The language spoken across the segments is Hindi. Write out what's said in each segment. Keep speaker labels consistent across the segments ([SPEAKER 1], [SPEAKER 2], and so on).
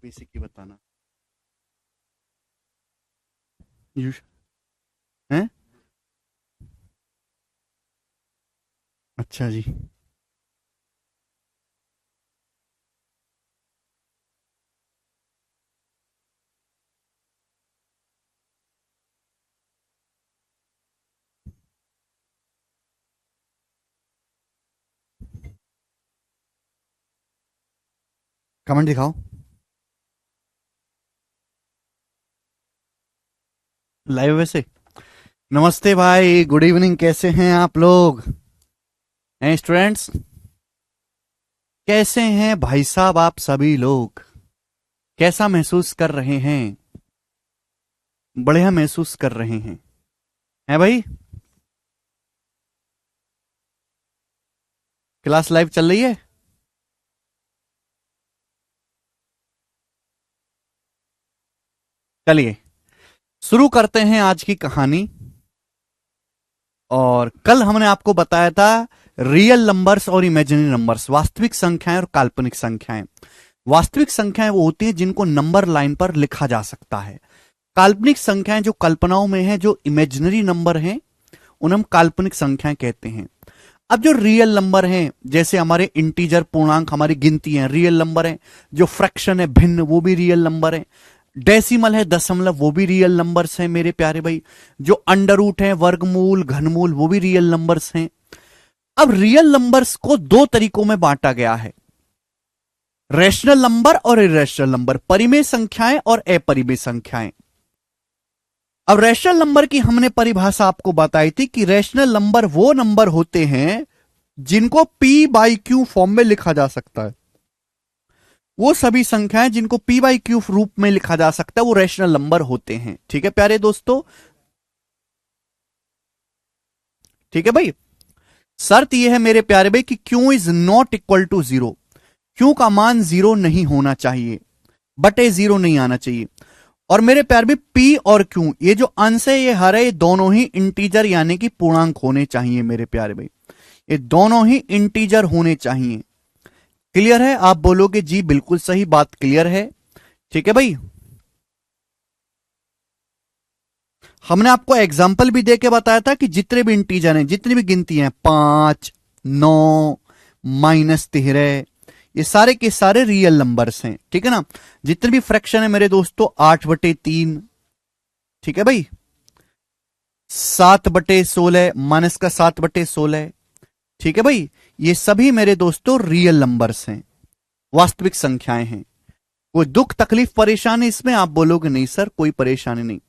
[SPEAKER 1] बेसिक ही बताना। यू हैं? अच्छा जी। कमेंट दिखाओ लाइव वैसे। नमस्ते भाई, गुड इवनिंग, कैसे हैं आप लोग? हैं स्टूडेंट्स? कैसे हैं भाई साहब आप सभी लोग? कैसा महसूस कर रहे हैं? बढ़िया महसूस कर रहे हैं भाई? क्लास लाइव चल रही है? चलिए शुरू करते हैं आज की कहानी। और कल हमने आपको बताया था रियल नंबर्स और इमेजिनरी नंबर्स, वास्तविक संख्याएं और काल्पनिक संख्याएं। वास्तविक संख्याएं वो होती हैं जिनको नंबर लाइन पर लिखा जा सकता है। काल्पनिक संख्याएं जो कल्पनाओं में है, जो इमेजिनरी नंबर हैं, उन्हें हम काल्पनिक संख्याएं कहते हैं। अब जो रियल नंबर हैं, जैसे हमारे इंटीजर पूर्णांक, हमारी गिनती है, रियल नंबर है। जो फ्रैक्शन है, भिन्न, वो भी रियल नंबर है। डेसिमल है, दशमलव, वो भी रियल नंबर्स हैं मेरे प्यारे भाई। जो अंडर रूट है, वर्गमूल, घनमूल, वो भी रियल नंबर्स हैं। अब रियल नंबर्स को दो तरीकों में बांटा गया है, रैशनल नंबर और इरेशनल नंबर, परिमेय संख्याएं और अपरिमेय संख्याएं। अब रैशनल नंबर की हमने परिभाषा आपको बताई थी कि रैशनल नंबर वो नंबर होते हैं जिनको पी बाई क्यू फॉर्म में लिखा जा सकता है। वो सभी संख्याएं जिनको पी बाई क्यू रूप में लिखा जा सकता है वो रैशनल नंबर होते हैं। ठीक है प्यारे दोस्तों? ठीक है भाई। शर्त यह है मेरे प्यारे भाई कि Q is not equal to zero. Q का मान जीरो नहीं होना चाहिए, बटे जीरो नहीं आना चाहिए। और मेरे प्यार भी पी और क्यू, ये जो अंश है ये हर है, दोनों ही इंटीजर यानी कि पूर्णांक होने चाहिए मेरे प्यारे भाई। ये दोनों ही इंटीजर होने चाहिए। क्लियर है? आप बोलोगे जी बिल्कुल सही बात, क्लियर है। ठीक है भाई। हमने आपको एग्जाम्पल भी देके बताया था कि जितने भी इंटीजर हैं, जितनी भी गिनती हैं, 5, 9, -13, ये सारे के सारे रियल नंबर्स हैं। ठीक है ना? जितने भी फ्रैक्शन है मेरे दोस्तों, 8/3, ठीक है भाई, 7/16, माइनस का 7/16, ठीक है भाई, ये सभी मेरे दोस्तों रियल नंबर्स हैं, वास्तविक संख्याएं हैं। कोई दुख तकलीफ परेशानी इसमें? आप बोलोगे नहीं सर कोई परेशानी नहीं।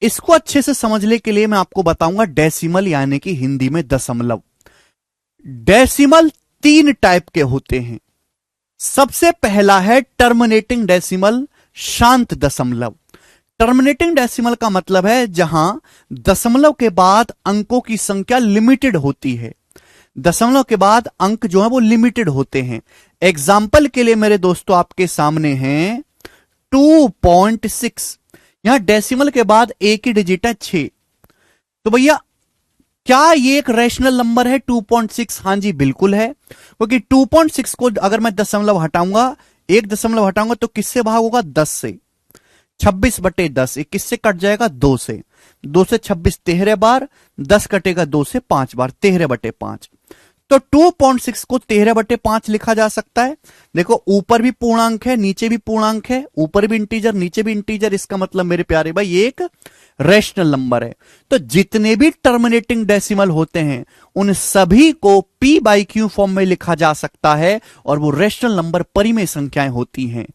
[SPEAKER 1] इसको अच्छे से समझने के लिए मैं आपको बताऊंगा डेसिमल यानी कि हिंदी में दशमलव। डेसिमल तीन टाइप के होते हैं। सबसे पहला है टर्मिनेटिंग डेसिमल, शांत दशमलव। टर्मिनेटिंग डेसिमल का मतलब है जहां दशमलव के बाद अंकों की संख्या लिमिटेड होती है। दशमलव के बाद अंक जो है वो लिमिटेड होते हैं। एग्जाम्पल के लिए मेरे दोस्तों आपके सामने हैं 2.6। यहां डेसिमल के बाद एक ही डिजिट है 6। तो भैया क्या ये एक रैशनल नंबर है 2.6? हां जी बिल्कुल है, क्योंकि 2.6 को अगर मैं दशमलव हटाऊंगा, एक दशमलव हटाऊंगा तो किससे भाग होगा? 10 से। 26/10 किससे कट जाएगा? 2 से। 2 से 26 13 बार, 10 कटेगा 2 से 5 बार, 13/5। तो 2.6 को 13/5 लिखा जा सकता है। देखो ऊपर भी पूर्णांक है, नीचे भी पूर्णांक है, ऊपर भी इंटीजर, नीचे भी इंटीजर। इसका मतलब मेरे प्यारे भाई ये एक रैशनल नंबर है। तो जितने भी टर्मिनेटिंग डेसिमल होते हैं उन सभी को पी बाई क्यू फॉर्म में लिखा जा सकता है, और वो रैशनल नंबर परिमेय संख्याएं होती हैं।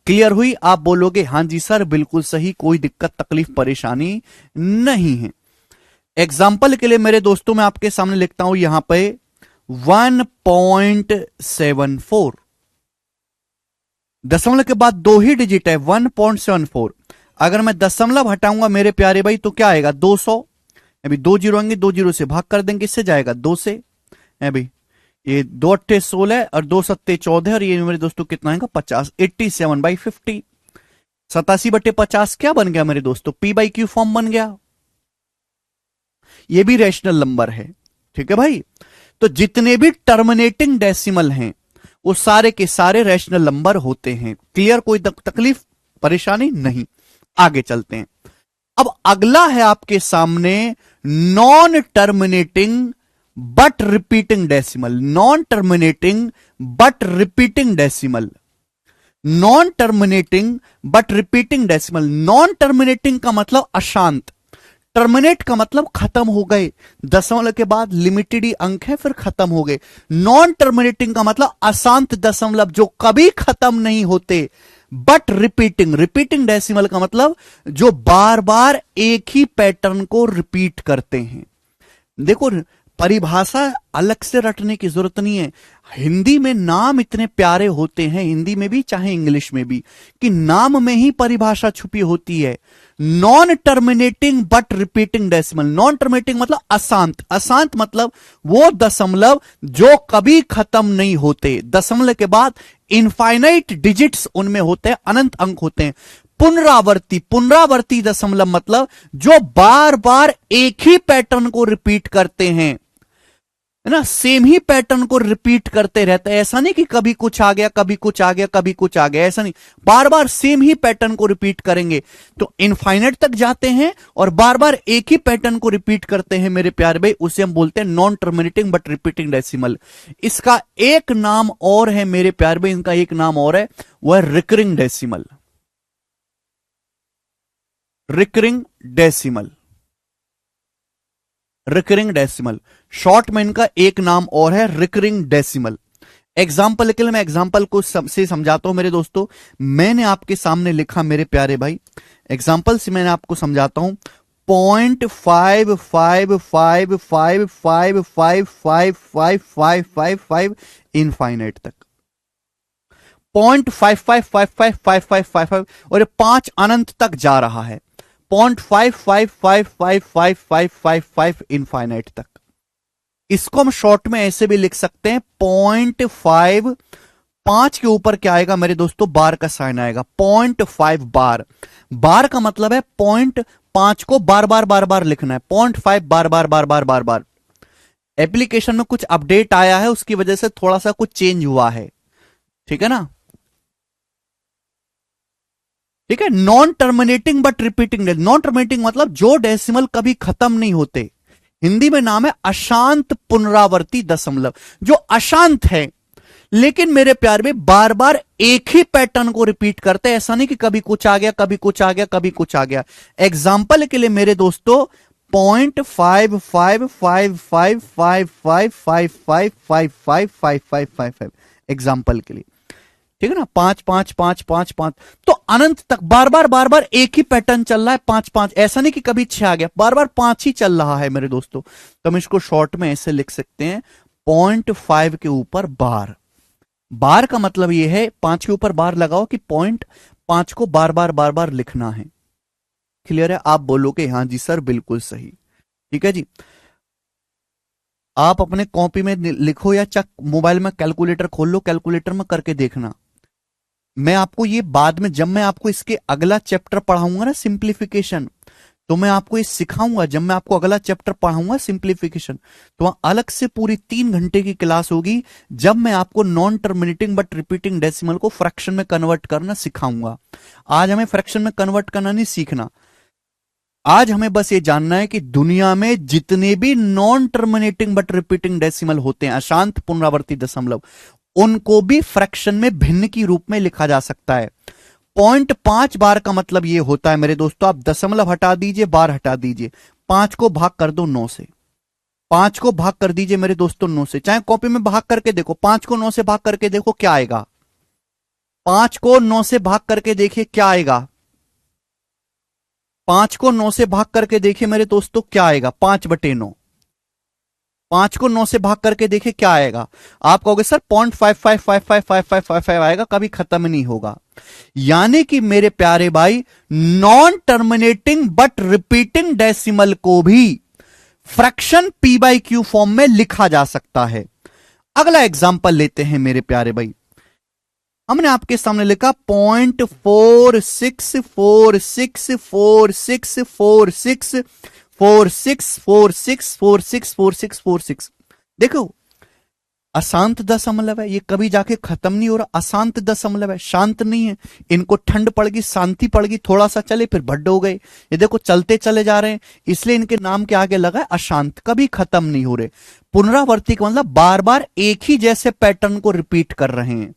[SPEAKER 1] क्लियर हुई? आप बोलोगे हां जी सर बिल्कुल सही, कोई दिक्कत तकलीफ परेशानी नहीं है। एग्जाम्पल के लिए मेरे दोस्तों मैं आपके सामने लिखता हूं यहां पे 1.74। दशमलव के बाद दो ही डिजिट है, 1.74। अगर मैं दशमलव हटाऊंगा मेरे प्यारे भाई तो क्या आएगा? 200। अभी 2 जीरो आएंगे, 2 जीरो से भाग कर देंगे, इससे जाएगा 2 से। अभी ये 2 8 16 और 2 7 14, और ये मेरे दोस्तों कितना आएगा? 50। 87/50, 87/50 क्या बन गया मेरे दोस्तों? पी बाई क्यू फॉर्म बन गया। ये भी रैशनल नंबर है। ठीक है भाई। तो जितने भी टर्मिनेटिंग डेसिमल हैं वो सारे के सारे रैशनल नंबर होते हैं। क्लियर? कोई तकलीफ परेशानी नहीं। आगे चलते हैं। अब अगला है आपके सामने non terminating but repeating decimal. Non terminating but repeating decimal. Non terminating but repeating decimal. Non terminating का मतलब अशांत, टर्मिनेट का मतलब खत्म हो गए, दशमलव के बाद लिमिटेड ही अंक है फिर खत्म हो गए। नॉन टर्मिनेटिंग का मतलब अशांत दशमलव जो कभी खत्म नहीं होते। बट रिपीटिंग, रिपीटिंग डेसिमल का मतलब जो बार बार एक ही पैटर्न को रिपीट करते हैं। देखो, परिभाषा अलग से रटने की जरूरत नहीं है। हिंदी में नाम इतने प्यारे होते हैं, हिंदी में भी चाहे इंग्लिश में भी, कि नाम में ही परिभाषा छुपी होती है। Non terminating but repeating decimal. Non terminating मतलब अशांत, अशांत मतलब वो दशमलव जो कभी खत्म नहीं होते। दशमलव के बाद इनफाइनाइट डिजिट्स उनमें होते हैं, अनंत अंक होते हैं। पुनरावर्ती, पुनरावर्ती दशमलव मतलब जो बार बार एक ही पैटर्न को रिपीट करते हैं, है ना, सेम ही पैटर्न को रिपीट करते रहते हैं। ऐसा नहीं कि कभी कुछ आ गया, कभी कुछ आ गया, कभी कुछ आ गया, ऐसा नहीं। बार बार सेम ही पैटर्न को रिपीट करेंगे तो इनफाइनाइट तक जाते हैं और बार बार एक ही पैटर्न को रिपीट करते हैं मेरे प्यारे भाई, उसे हम बोलते हैं non terminating but repeating decimal. इसका एक नाम और है मेरे प्यारे भाई, इनका एक नाम और है, वह है recurring decimal. Recurring decimal, recurring decimal, short में इनका एक नाम और है रिकरिंग डेसिमल। एग्जाम्पल के लिए मैं एग्जाम्पल को से समझाता हूं मेरे दोस्तों। मैंने आपके सामने लिखा मेरे प्यारे भाई, एग्जाम्पल से मैंने आपको समझाता हूं। 0.5555555555 इनफाइनाइट तक, 0.55555555 और ये 5 अनंत तक जा रहा है। 0.55555555 इनफाइनाइट तक। इसको हम शॉर्ट में ऐसे भी लिख सकते हैं 0.5, 5 के ऊपर क्या आएगा मेरे दोस्तों, बार का साइन आएगा, 0.5 बार। बार का मतलब है 0.5 को बार बार बार बार लिखना है, 0.5 बार बार बार बार बार बार। एप्लीकेशन में कुछ अपडेट आया है, उसकी वजह से थोड़ा सा कुछ चेंज हुआ है, ठीक है ना। ठीक है। Non terminating but repeating, non terminating मतलब जो डेसिमल कभी खत्म नहीं होते। हिंदी में नाम है अशांत पुनरावर्ती दशमलव, जो अशांत है लेकिन मेरे प्यार में बार बार एक ही पैटर्न को रिपीट करते हैं। ऐसा नहीं कि कभी कुछ आ गया, कभी कुछ आ गया, कभी कुछ आ गया। एग्जाम्पल के लिए मेरे दोस्तों 0.555555555555 एग्जाम्पल के लिए, ठीक है ना। 5 तो अनंत तक बार बार एक ही पैटर्न चल रहा है, 5 ऐसा नहीं कि कभी 6 आ गया, बार बार 5 ही चल रहा है मेरे दोस्तों। तो हम इसको शॉर्ट में ऐसे लिख सकते हैं 0.5 के ऊपर बार। बार का मतलब यह है 5 के ऊपर बार लगाओ कि 0.5 को बार बार लिखना है। क्लियर है? आप बोलोगे हां जी सर बिल्कुल सही, ठीक है जी। आप अपने कॉपी में लिखो या चक मोबाइल में कैलकुलेटर खोल लो, कैलकुलेटर में करके देखना। मैं आपको ये बाद में, जब मैं आपको इसके अगला चैप्टर पढ़ाऊंगा ना सिंप्लीफिकेशन, तो मैं आपको ये सिखाऊंगा। जब मैं आपको अगला चैप्टर पढ़ाऊंगा सिंप्लीफिकेशन, तो वहां अलग से पूरी 3 घंटे की क्लास होगी, जब मैं आपको non terminating but repeating decimal को फ्रैक्शन में कन्वर्ट करना सिखाऊंगा। आज हमें फ्रैक्शन में कन्वर्ट करना नहीं सीखना, आज हमें बस ये जानना है कि दुनिया में जितने भी non terminating but repeating decimal होते हैं, अशांत पुनरावर्ती दशमलव, उनको भी फ्रैक्शन में भिन्न की रूप में लिखा जा सकता है। 0.5 बार का मतलब ये होता है मेरे दोस्तों, आप दशमलव हटा दीजिए, बार हटा दीजिए, 5 को भाग कर दो 9 से, 5 को भाग कर दीजिए मेरे दोस्तों 9 से। चाहे कॉपी में भाग करके देखो, 5 को 9 से भाग करके देखो क्या आएगा। 5 को 9 से भाग करके देखिए क्या आएगा। 5 को 9 से भाग करके देखिए मेरे दोस्तों क्या आएगा, 5/9। 5 को 9 से भाग करके देखिए क्या आएगा। आप कहोगे सर 0.55555555 आएगा, कभी खत्म नहीं होगा। यानी कि मेरे प्यारे भाई, non terminating but repeating decimal को भी फ्रैक्शन p/q फॉर्म में लिखा जा सकता है। अगला एग्जांपल लेते हैं मेरे प्यारे भाई। हमने आपके सामने लिखा 0.464646464646464646। देखो, अशांत दशमलव है, ये कभी जाके खत्म नहीं हो रहा, अशांत दशमलव है, शांत नहीं है, इनको ठंड पड़ गई, शांति पड़ गई, थोड़ा सा चले फिर भड्ड हो गए, ये देखो चलते चले जा रहे हैं, इसलिए इनके नाम के आगे लगा है अशांत, कभी खत्म नहीं हो रहे। पुनरावर्ती का मतलब बार बार एक ही जैसे पैटर्न को रिपीट कर रहे हैं।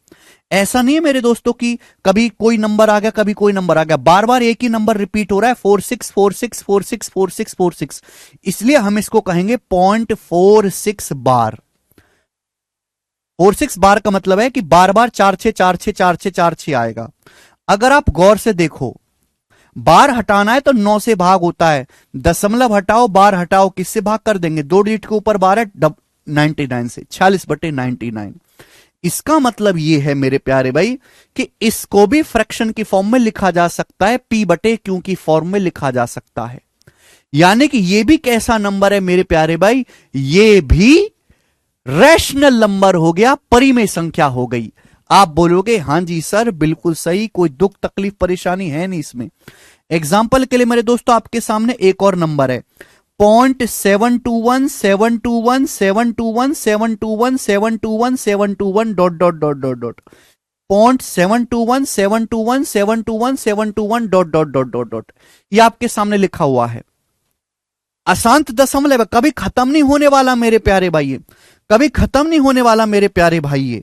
[SPEAKER 1] ऐसा नहीं है मेरे दोस्तों कि कभी कोई नंबर आ गया कभी कोई नंबर आ गया, बार बार एक ही नंबर रिपीट हो रहा है, 4646464646, इसलिए हम इसको कहेंगे 0.46 बार। 46 बार का मतलब है कि बार बार 46464646 आएगा। अगर आप गौर से देखो, बार हटाना है तो 9 से भाग होता है, दशमलव हटाओ बार हटाओ, किससे भाग कर देंगे, 2 डिजिट के ऊपर बार है 99 से, 46/99। इसका मतलब यह है मेरे प्यारे भाई कि इसको भी फ्रैक्शन की फॉर्म में लिखा जा सकता है, p/q की फॉर्म में लिखा जा सकता है। यानी कि यह भी कैसा नंबर है मेरे प्यारे भाई, यह भी रैशनल नंबर हो गया, परिमेय संख्या हो गई। आप बोलोगे हां जी सर बिल्कुल सही, कोई दुख तकलीफ परेशानी है नहीं इसमें। एग्जाम्पल के लिए मेरे दोस्तों आपके सामने एक और नंबर है 0.721 dot dot dot dot dot 0.721 dot dot dot dot dot, ये आपके सामने लिखा हुआ है। अशांत दशमलव कभी खत्म नहीं होने वाला मेरे प्यारे भाई, कभी खत्म नहीं होने वाला मेरे प्यारे भाई,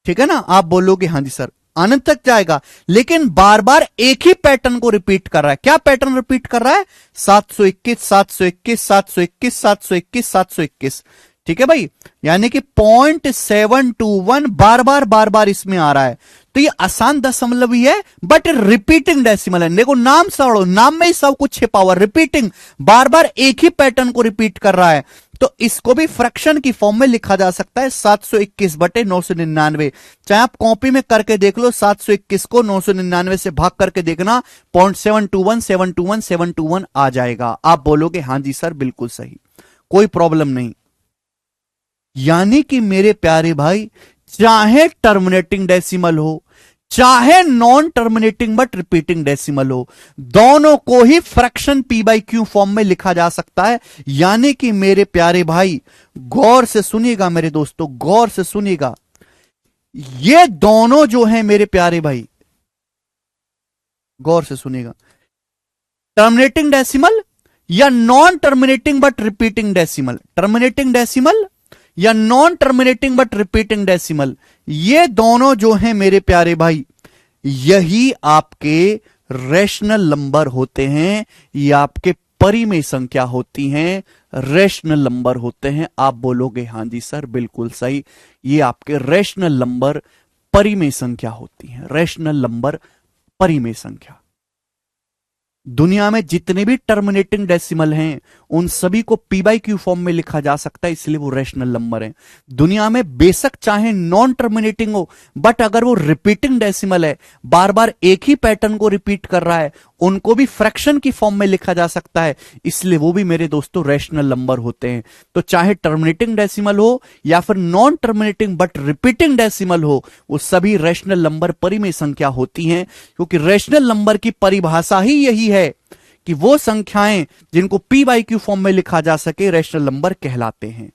[SPEAKER 1] ठीक है ना। आप बोलोगे हाँ जी सर अनंत तक जाएगा, लेकिन बार बार एक ही पैटर्न को रिपीट कर रहा है। क्या पैटर्न रिपीट कर रहा है, 721 721 721 721 721, ठीक है भाई। यानी कि 0.721 बार बार इसमें आ रहा है, तो ये आसान दशमलव ही है बट रिपीटिंग डेसिमल है। देखो नाम सड़ो, नाम में ही सब कुछ छिपा हुआ, रिपीटिंग, बार बार एक ही पैटर्न को रिपीट कर रहा है, तो इसको भी फ्रैक्शन की फॉर्म में लिखा जा सकता है 721/999। चाहे आप कॉपी में करके देख लो, 721 को 999 से भाग करके देखना, 0.721 आ जाएगा। आप बोलोगे हां जी सर बिल्कुल सही, कोई प्रॉब्लम नहीं। यानी कि मेरे प्यारे भाई चाहे टर्मिनेटिंग डेसिमल हो चाहे non terminating but repeating decimal हो, दोनों को ही फ्रैक्शन p/q फॉर्म में लिखा जा सकता है। यानी कि मेरे प्यारे भाई गौर से सुनिएगा मेरे दोस्तों, गौर से सुनिएगा, ये दोनों जो हैं मेरे प्यारे भाई, गौर से सुनिएगा, टर्मिनेटिंग डेसिमल या non terminating but repeating decimal, terminating decimal या non terminating but repeating decimal, ये दोनों जो हैं मेरे प्यारे भाई यही आपके रैशनल नंबर होते हैं, ये आपके परिमेय संख्या होती हैं, रैशनल नंबर होते हैं। आप बोलोगे हां जी सर बिल्कुल सही, ये आपके रैशनल नंबर परिमेय संख्या होती हैं, रैशनल नंबर परिमेय संख्या। दुनिया में जितने भी टर्मिनेटिंग डेसिमल हैं उन सभी को p/q फॉर्म में लिखा जा सकता है, इसलिए वो रैशनल नंबर हैं। दुनिया में बेशक चाहे नॉन टर्मिनेटिंग हो बट अगर वो रिपीटिंग डेसिमल है, बार बार एक ही पैटर्न को रिपीट कर रहा है, उनको भी फ्रैक्शन की फॉर्म में लिखा जा सकता है, इसलिए वो भी मेरे दोस्तों रैशनल नंबर होते हैं। तो चाहे टर्मिनेटिंग डेसिमल हो या फिर non terminating but repeating decimal हो, वो सभी रैशनल नंबर परिमेय संख्या होती हैं, क्योंकि रैशनल नंबर की परिभाषा ही यही है कि वो संख्याएं जिनको p/q फॉर्म में लिखा जा सके रैशनल नंबर कहलाते हैं।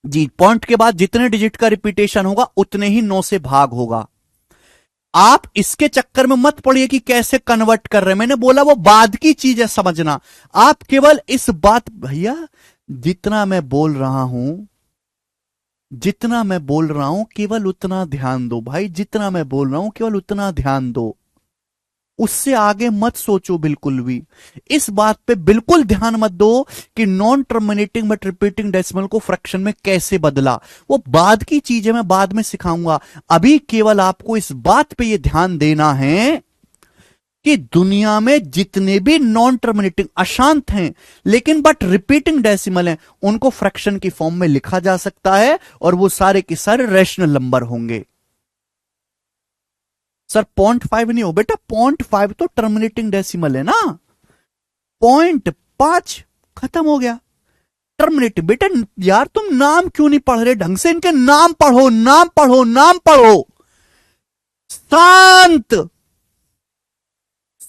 [SPEAKER 1] जी, पॉइंट के बाद जितने डिजिट का रिपीटेशन होगा उतने ही 9 से भाग होगा। आप इसके चक्कर में मत पड़िए कि कैसे कन्वर्ट कर रहे हैं, मैंने बोला वो बाद की चीज है समझना। आप केवल इस बात, भैया जितना मैं बोल रहा हूं केवल उतना ध्यान दो भाई, जितना मैं बोल रहा हूं केवल उतना ध्यान दो, उससे आगे मत सोचो बिल्कुल भी। इस बात पे बिल्कुल ध्यान मत दो कि non terminating but repeating decimal को फ्रैक्शन में कैसे बदला, वो बाद की चीज है, मैं बाद में सिखाऊंगा। अभी केवल आपको इस बात पे ये ध्यान देना है कि दुनिया में जितने भी नॉन टर्मिनेटिंग अशांत हैं लेकिन बट रिपीटिंग डेसिमल हैं, उनको फ्रैक्शन की फॉर्म में लिखा जा सकता है और वो सारे के सारे रैशनल नंबर होंगे। सर 0.5 नहीं हो बेटा, 0.5 तो टर्मिनेटिंग डेसिमल है ना, 0.5 खत्म हो गया टर्मिनेटिव। बेटा यार तुम नाम क्यों नहीं पढ़ रहे ढंग से, इनके नाम पढ़ो, नाम पढ़ो, नाम पढ़ो। शांत,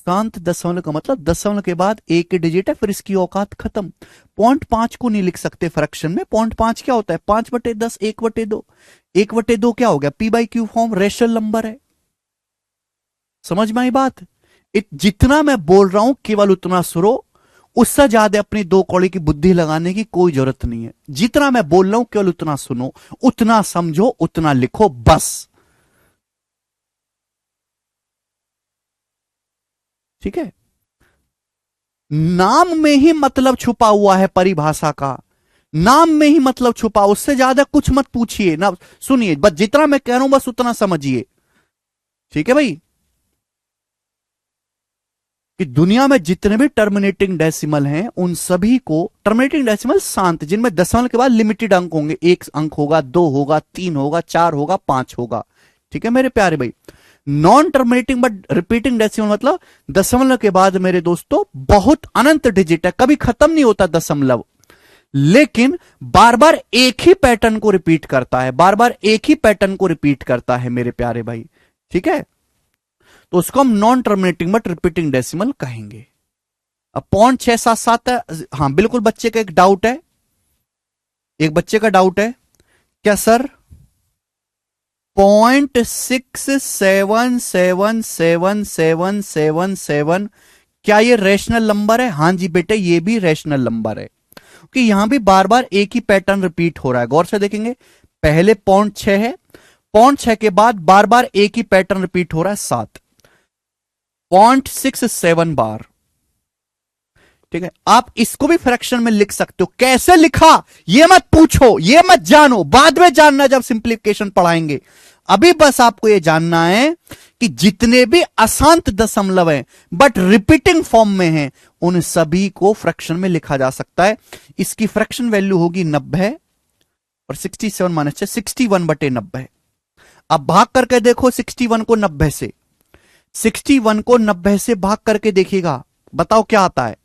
[SPEAKER 1] अशांत दशमलव का मतलब दशमलव के बाद एक डिजिट है, फिर इसकी औकात खत्म। 0.5 को नहीं लिख सकते फ्रैक्शन में। 0.5 क्या होता है? 5/10, 1/2। 1/2 क्या हो गया? p/q फॉर्म, रेशनल नंबर है। समझ में आई बात? जितना मैं बोल रहा हूं केवल उतना सुनो, उससे ज्यादा अपनी दो कौड़ी की बुद्धि लगाने की कोई जरूरत नहीं है। जितना मैं बोल रहा हूं केवल उतना सुनो, उतना समझो, उतना लिखो, बस। ठीक है? नाम में ही मतलब छुपा हुआ है परिभाषा का। नाम में ही मतलब छुपा, उससे ज्यादा कुछ मत पूछिए ना। सुनिए, बस जितना मैं कह रहा हूं बस उतना समझिए। ठीक है भाई? कि दुनिया में जितने भी टर्मिनेटिंग डेसिमल हैं उन सभी को, टर्मिनेटिंग डेसिमल शांत, जिनमें दशमलव के बाद लिमिटेड अंक होंगे, 1 अंक होगा, 2 होगा, 3 होगा, 4 होगा, 5 होगा। ठीक है मेरे प्यारे भाई? Non terminating but repeating decimal मतलब दशमलव के बाद मेरे दोस्तों बहुत अनंत डिजिट है, कभी खत्म नहीं होता दशमलव, लेकिन बार बार एक ही पैटर्न को रिपीट करता है, बार बार एक ही पैटर्न को रिपीट करता है मेरे प्यारे भाई। ठीक है? तो उसको हम non terminating but repeating decimal कहेंगे। अब 0.677 है। हाँ बिल्कुल, बच्चे का एक डाउट है, एक बच्चे का डाउट है, क्या सर 0.67777777 क्या ये रैशनल नंबर है? हाँ जी बेटे, ये भी रैशनल नंबर है, कि यहां भी बार बार एक ही पैटर्न रिपीट हो रहा है। गौर से देखेंगे, पहले 0.6 है, 0.6 के बाद बार बार एक ही पैटर्न रिपीट हो रहा है, 7, 0.67 बार। ठीक है? आप इसको भी फ्रैक्शन में लिख सकते हो। कैसे लिखा ये मत पूछो, ये मत जानो, बाद में जानना जब सिंप्लीफिकेशन पढ़ाएंगे। अभी बस आपको ये जानना है कि जितने भी अशांत दशमलव हैं बट रिपीटिंग फॉर्म में हैं, उन सभी को फ्रैक्शन में लिखा जा सकता है। इसकी फ्रैक्शन वैल्यू होगी 90 और 67 माइनस 61/90। अब भाग करके देखो 61 को 90 से, 61 को 90 से भाग करके देखिएगा, बताओ क्या आता है।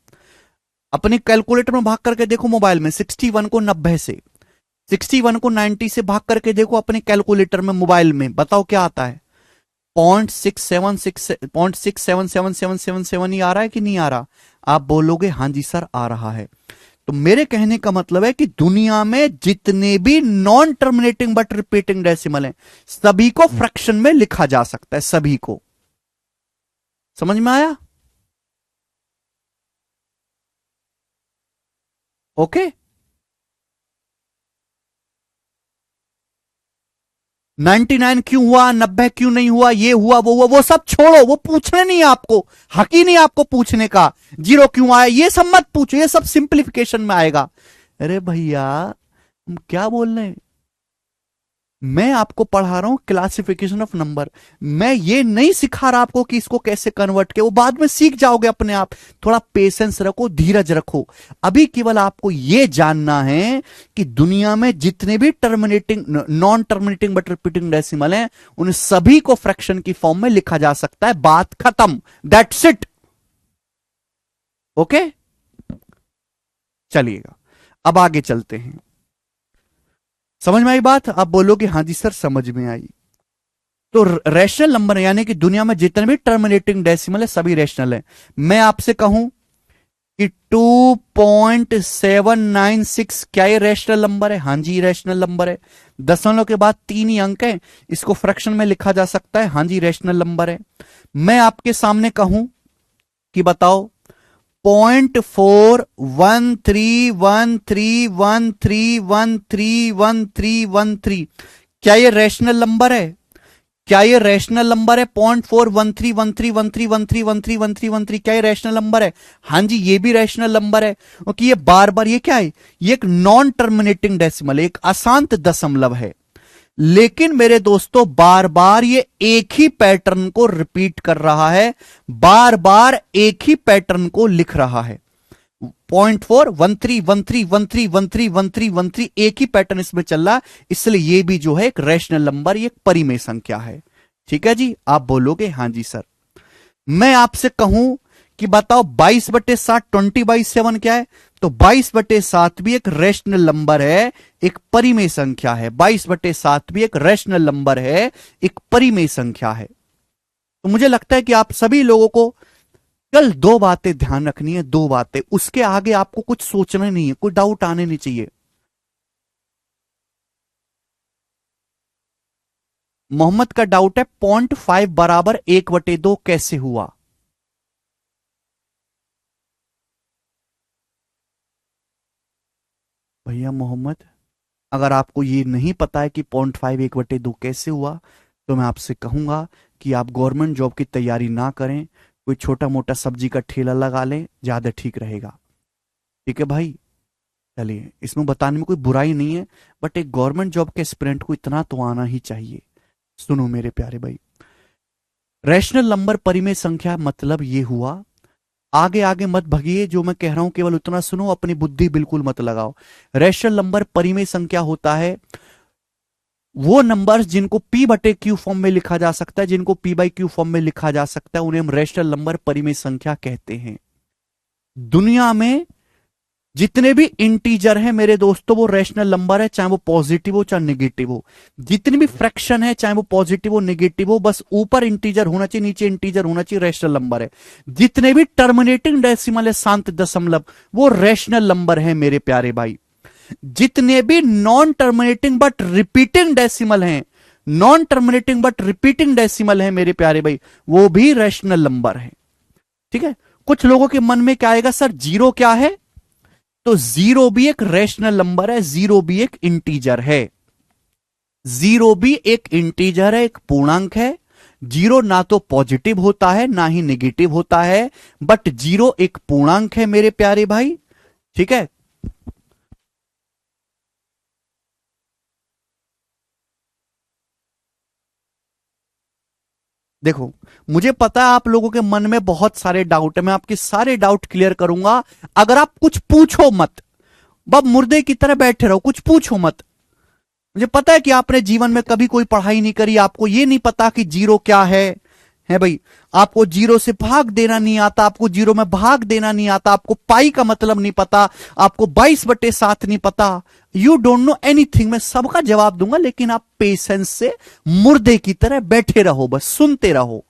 [SPEAKER 1] अपनी कैलकुलेटर में भाग करके देखो मोबाइल में, 61 को 90 से, 61 को 90 से भाग करके देखो अपने कैलकुलेटर में मोबाइल में, बताओ क्या आता है। 0.677777 ही आ रहा है कि नहीं आ रहा? आप बोलोगे हाँ जी सर आ रहा है। तो मेरे कहने का मतलब है कि दुनिया में जितने भी non terminating but repeating decimal हैं, सभी को फ्रैक्शन में लिखा जा सकता है, सभी को। समझ में आया? ओके? 99 क्यों हुआ, 90 क्यों नहीं हुआ, ये हुआ वो सब छोड़ो, वो पूछने नहीं है आपको, हक ही नहीं आपको पूछने का। 0 क्यों आया ये सब मत पूछो, ये सब सिंप्लीफिकेशन में आएगा। अरे भैया हम क्या बोल रहे हैं? मैं आपको पढ़ा रहा हूं क्लासिफिकेशन ऑफ नंबर। मैं ये नहीं सिखा रहा आपको कि इसको कैसे कन्वर्ट किया, वो बाद में सीख जाओगे अपने आप। थोड़ा पेशेंस रखो, धीरज रखो। अभी केवल आपको ये जानना है कि दुनिया में जितने भी terminating, non terminating but repeating decimal हैं, उन सभी को फ्रैक्शन की फॉर्म में लिखा जा सकता है। बात खत्म, दैट्स इट। ओके? चलिएगा अब आगे चलते हैं। समझ में आई बात? आप बोलोगे हाँ जी सर समझ में आई। तो रैशनल नंबर यानी कि दुनिया में जितने भी टर्मिनेटिंग डेसिमल है सभी रैशनल है। मैं आपसे कहूं कि 2.796 क्या ये रैशनल नंबर है? हाँ जी रैशनल नंबर है। दशमलव के बाद 3 ही अंक है, इसको फ्रैक्शन में लिखा जा सकता है। हाँ जी रैशनल नंबर है। मैं आपके सामने कहूं कि बताओ 0.41313131313 क्या ये रैशनल नंबर है? क्या ये रैशनल नंबर है? 0.4131313131313 क्या ये रैशनल नंबर है? हाँ जी ये भी रैशनल नंबर है, क्योंकि ये बार बार, ये क्या है? ये एक नॉन टर्मिनेटिंग डेसिमल, एक अशांत दशमलव है। लेकिन मेरे दोस्तों बार बार ये एक ही पैटर्न को रिपीट कर रहा है, बार बार एक ही पैटर्न को लिख रहा है। 0.41313131313 एक ही पैटर्न इसमें चल रहा है, इसलिए ये भी जो है एक रैशनल नंबर, ये एक परिमेय संख्या है। ठीक है जी? आप बोलोगे हाँ जी सर। मैं आपसे कहूं कि बताओ 22/7 20/7 क्या है? तो 22/7 भी एक रैशनल नंबर है, एक परिमेय संख्या है। 22/7 भी एक रैशनल नंबर है, एक परिमेय संख्या है। तो मुझे लगता है कि आप सभी लोगों को कल दो बातें ध्यान रखनी है, दो बातें, उसके आगे आपको कुछ सोचना नहीं है, कोई डाउट आने नहीं चाहिए। मोहम्मद का डाउट है 0.5 बराबर 1/2 कैसे हुआ? भैया मोहम्मद, अगर आपको ये नहीं पता है कि 0.5 1/2 कैसे हुआ, तो मैं आपसे कहूंगा कि आप गवर्नमेंट जॉब की तैयारी ना करें, कोई छोटा मोटा सब्जी का ठेला लगा लें, ज्यादा ठीक रहेगा। ठीक है भाई, चलिए, इसमें बताने में कोई बुराई नहीं है, बट एक गवर्नमेंट जॉब के एस्पिरेंट को इतना तो आना ही चाहिए। सुनो मेरे प्यारे भाई, रैशनल नंबर परिमेय संख्या मतलब ये हुआ, आगे आगे मत भगिए, जो मैं कह रहा हूं केवल उतना सुनो, अपनी बुद्धि बिल्कुल मत लगाओ। रैशनल नंबर परिमेय संख्या होता है वो नंबर्स जिनको p/q फॉर्म में लिखा जा सकता है, जिनको p/q फॉर्म में लिखा जा सकता है, उन्हें हम रैशनल नंबर परिमेय संख्या कहते हैं। दुनिया में जितने भी इंटीजर हैं मेरे दोस्तों, वो रैशनल नंबर है, चाहे वो पॉजिटिव हो चाहे नेगेटिव हो। जितनी भी फ्रैक्शन है, चाहे वो पॉजिटिव हो नेगेटिव हो, बस ऊपर इंटीजर होना चाहिए, नीचे इंटीजर होना चाहिए, रैशनल नंबर है। जितने भी टर्मिनेटिंग डेसिमल है, शांत दशमलव, वो रैशनल नंबर है मेरे प्यारे भाई। जितने भी non terminating but repeating decimal हैं, non terminating but repeating decimal है मेरे प्यारे भाई, वो भी रैशनल नंबर है। ठीक है, कुछ लोगों के मन में क्या आएगा, सर जीरो क्या है? तो जीरो भी एक रैशनल नंबर है, जीरो भी एक इंटीजर है। जीरो भी एक इंटीजर है, एक पूर्णांक है। जीरो ना तो पॉजिटिव होता है ना ही नेगेटिव होता है, बट जीरो एक पूर्णांक है मेरे प्यारे भाई। ठीक है, देखो, मुझे पता है आप लोगों के मन में बहुत सारे डाउट है, मैं आपके सारे डाउट क्लियर करूंगा। अगर आप कुछ पूछो मत, बब मुर्दे की तरह बैठे रहो, कुछ पूछो मत। मुझे पता है कि आपने जीवन में कभी कोई पढ़ाई नहीं करी, आपको ये नहीं पता कि जीरो क्या है भाई। आपको जीरो से भाग देना नहीं आता, आपको जीरो में भाग देना नहीं आता, आपको पाई का मतलब नहीं पता, आपको 22/7 नहीं पता। You don't know anything. मैं सबका जवाब दूंगा, लेकिन आप पेशेंस से मुर्दे की तरह बैठे रहो, बस सुनते रहो,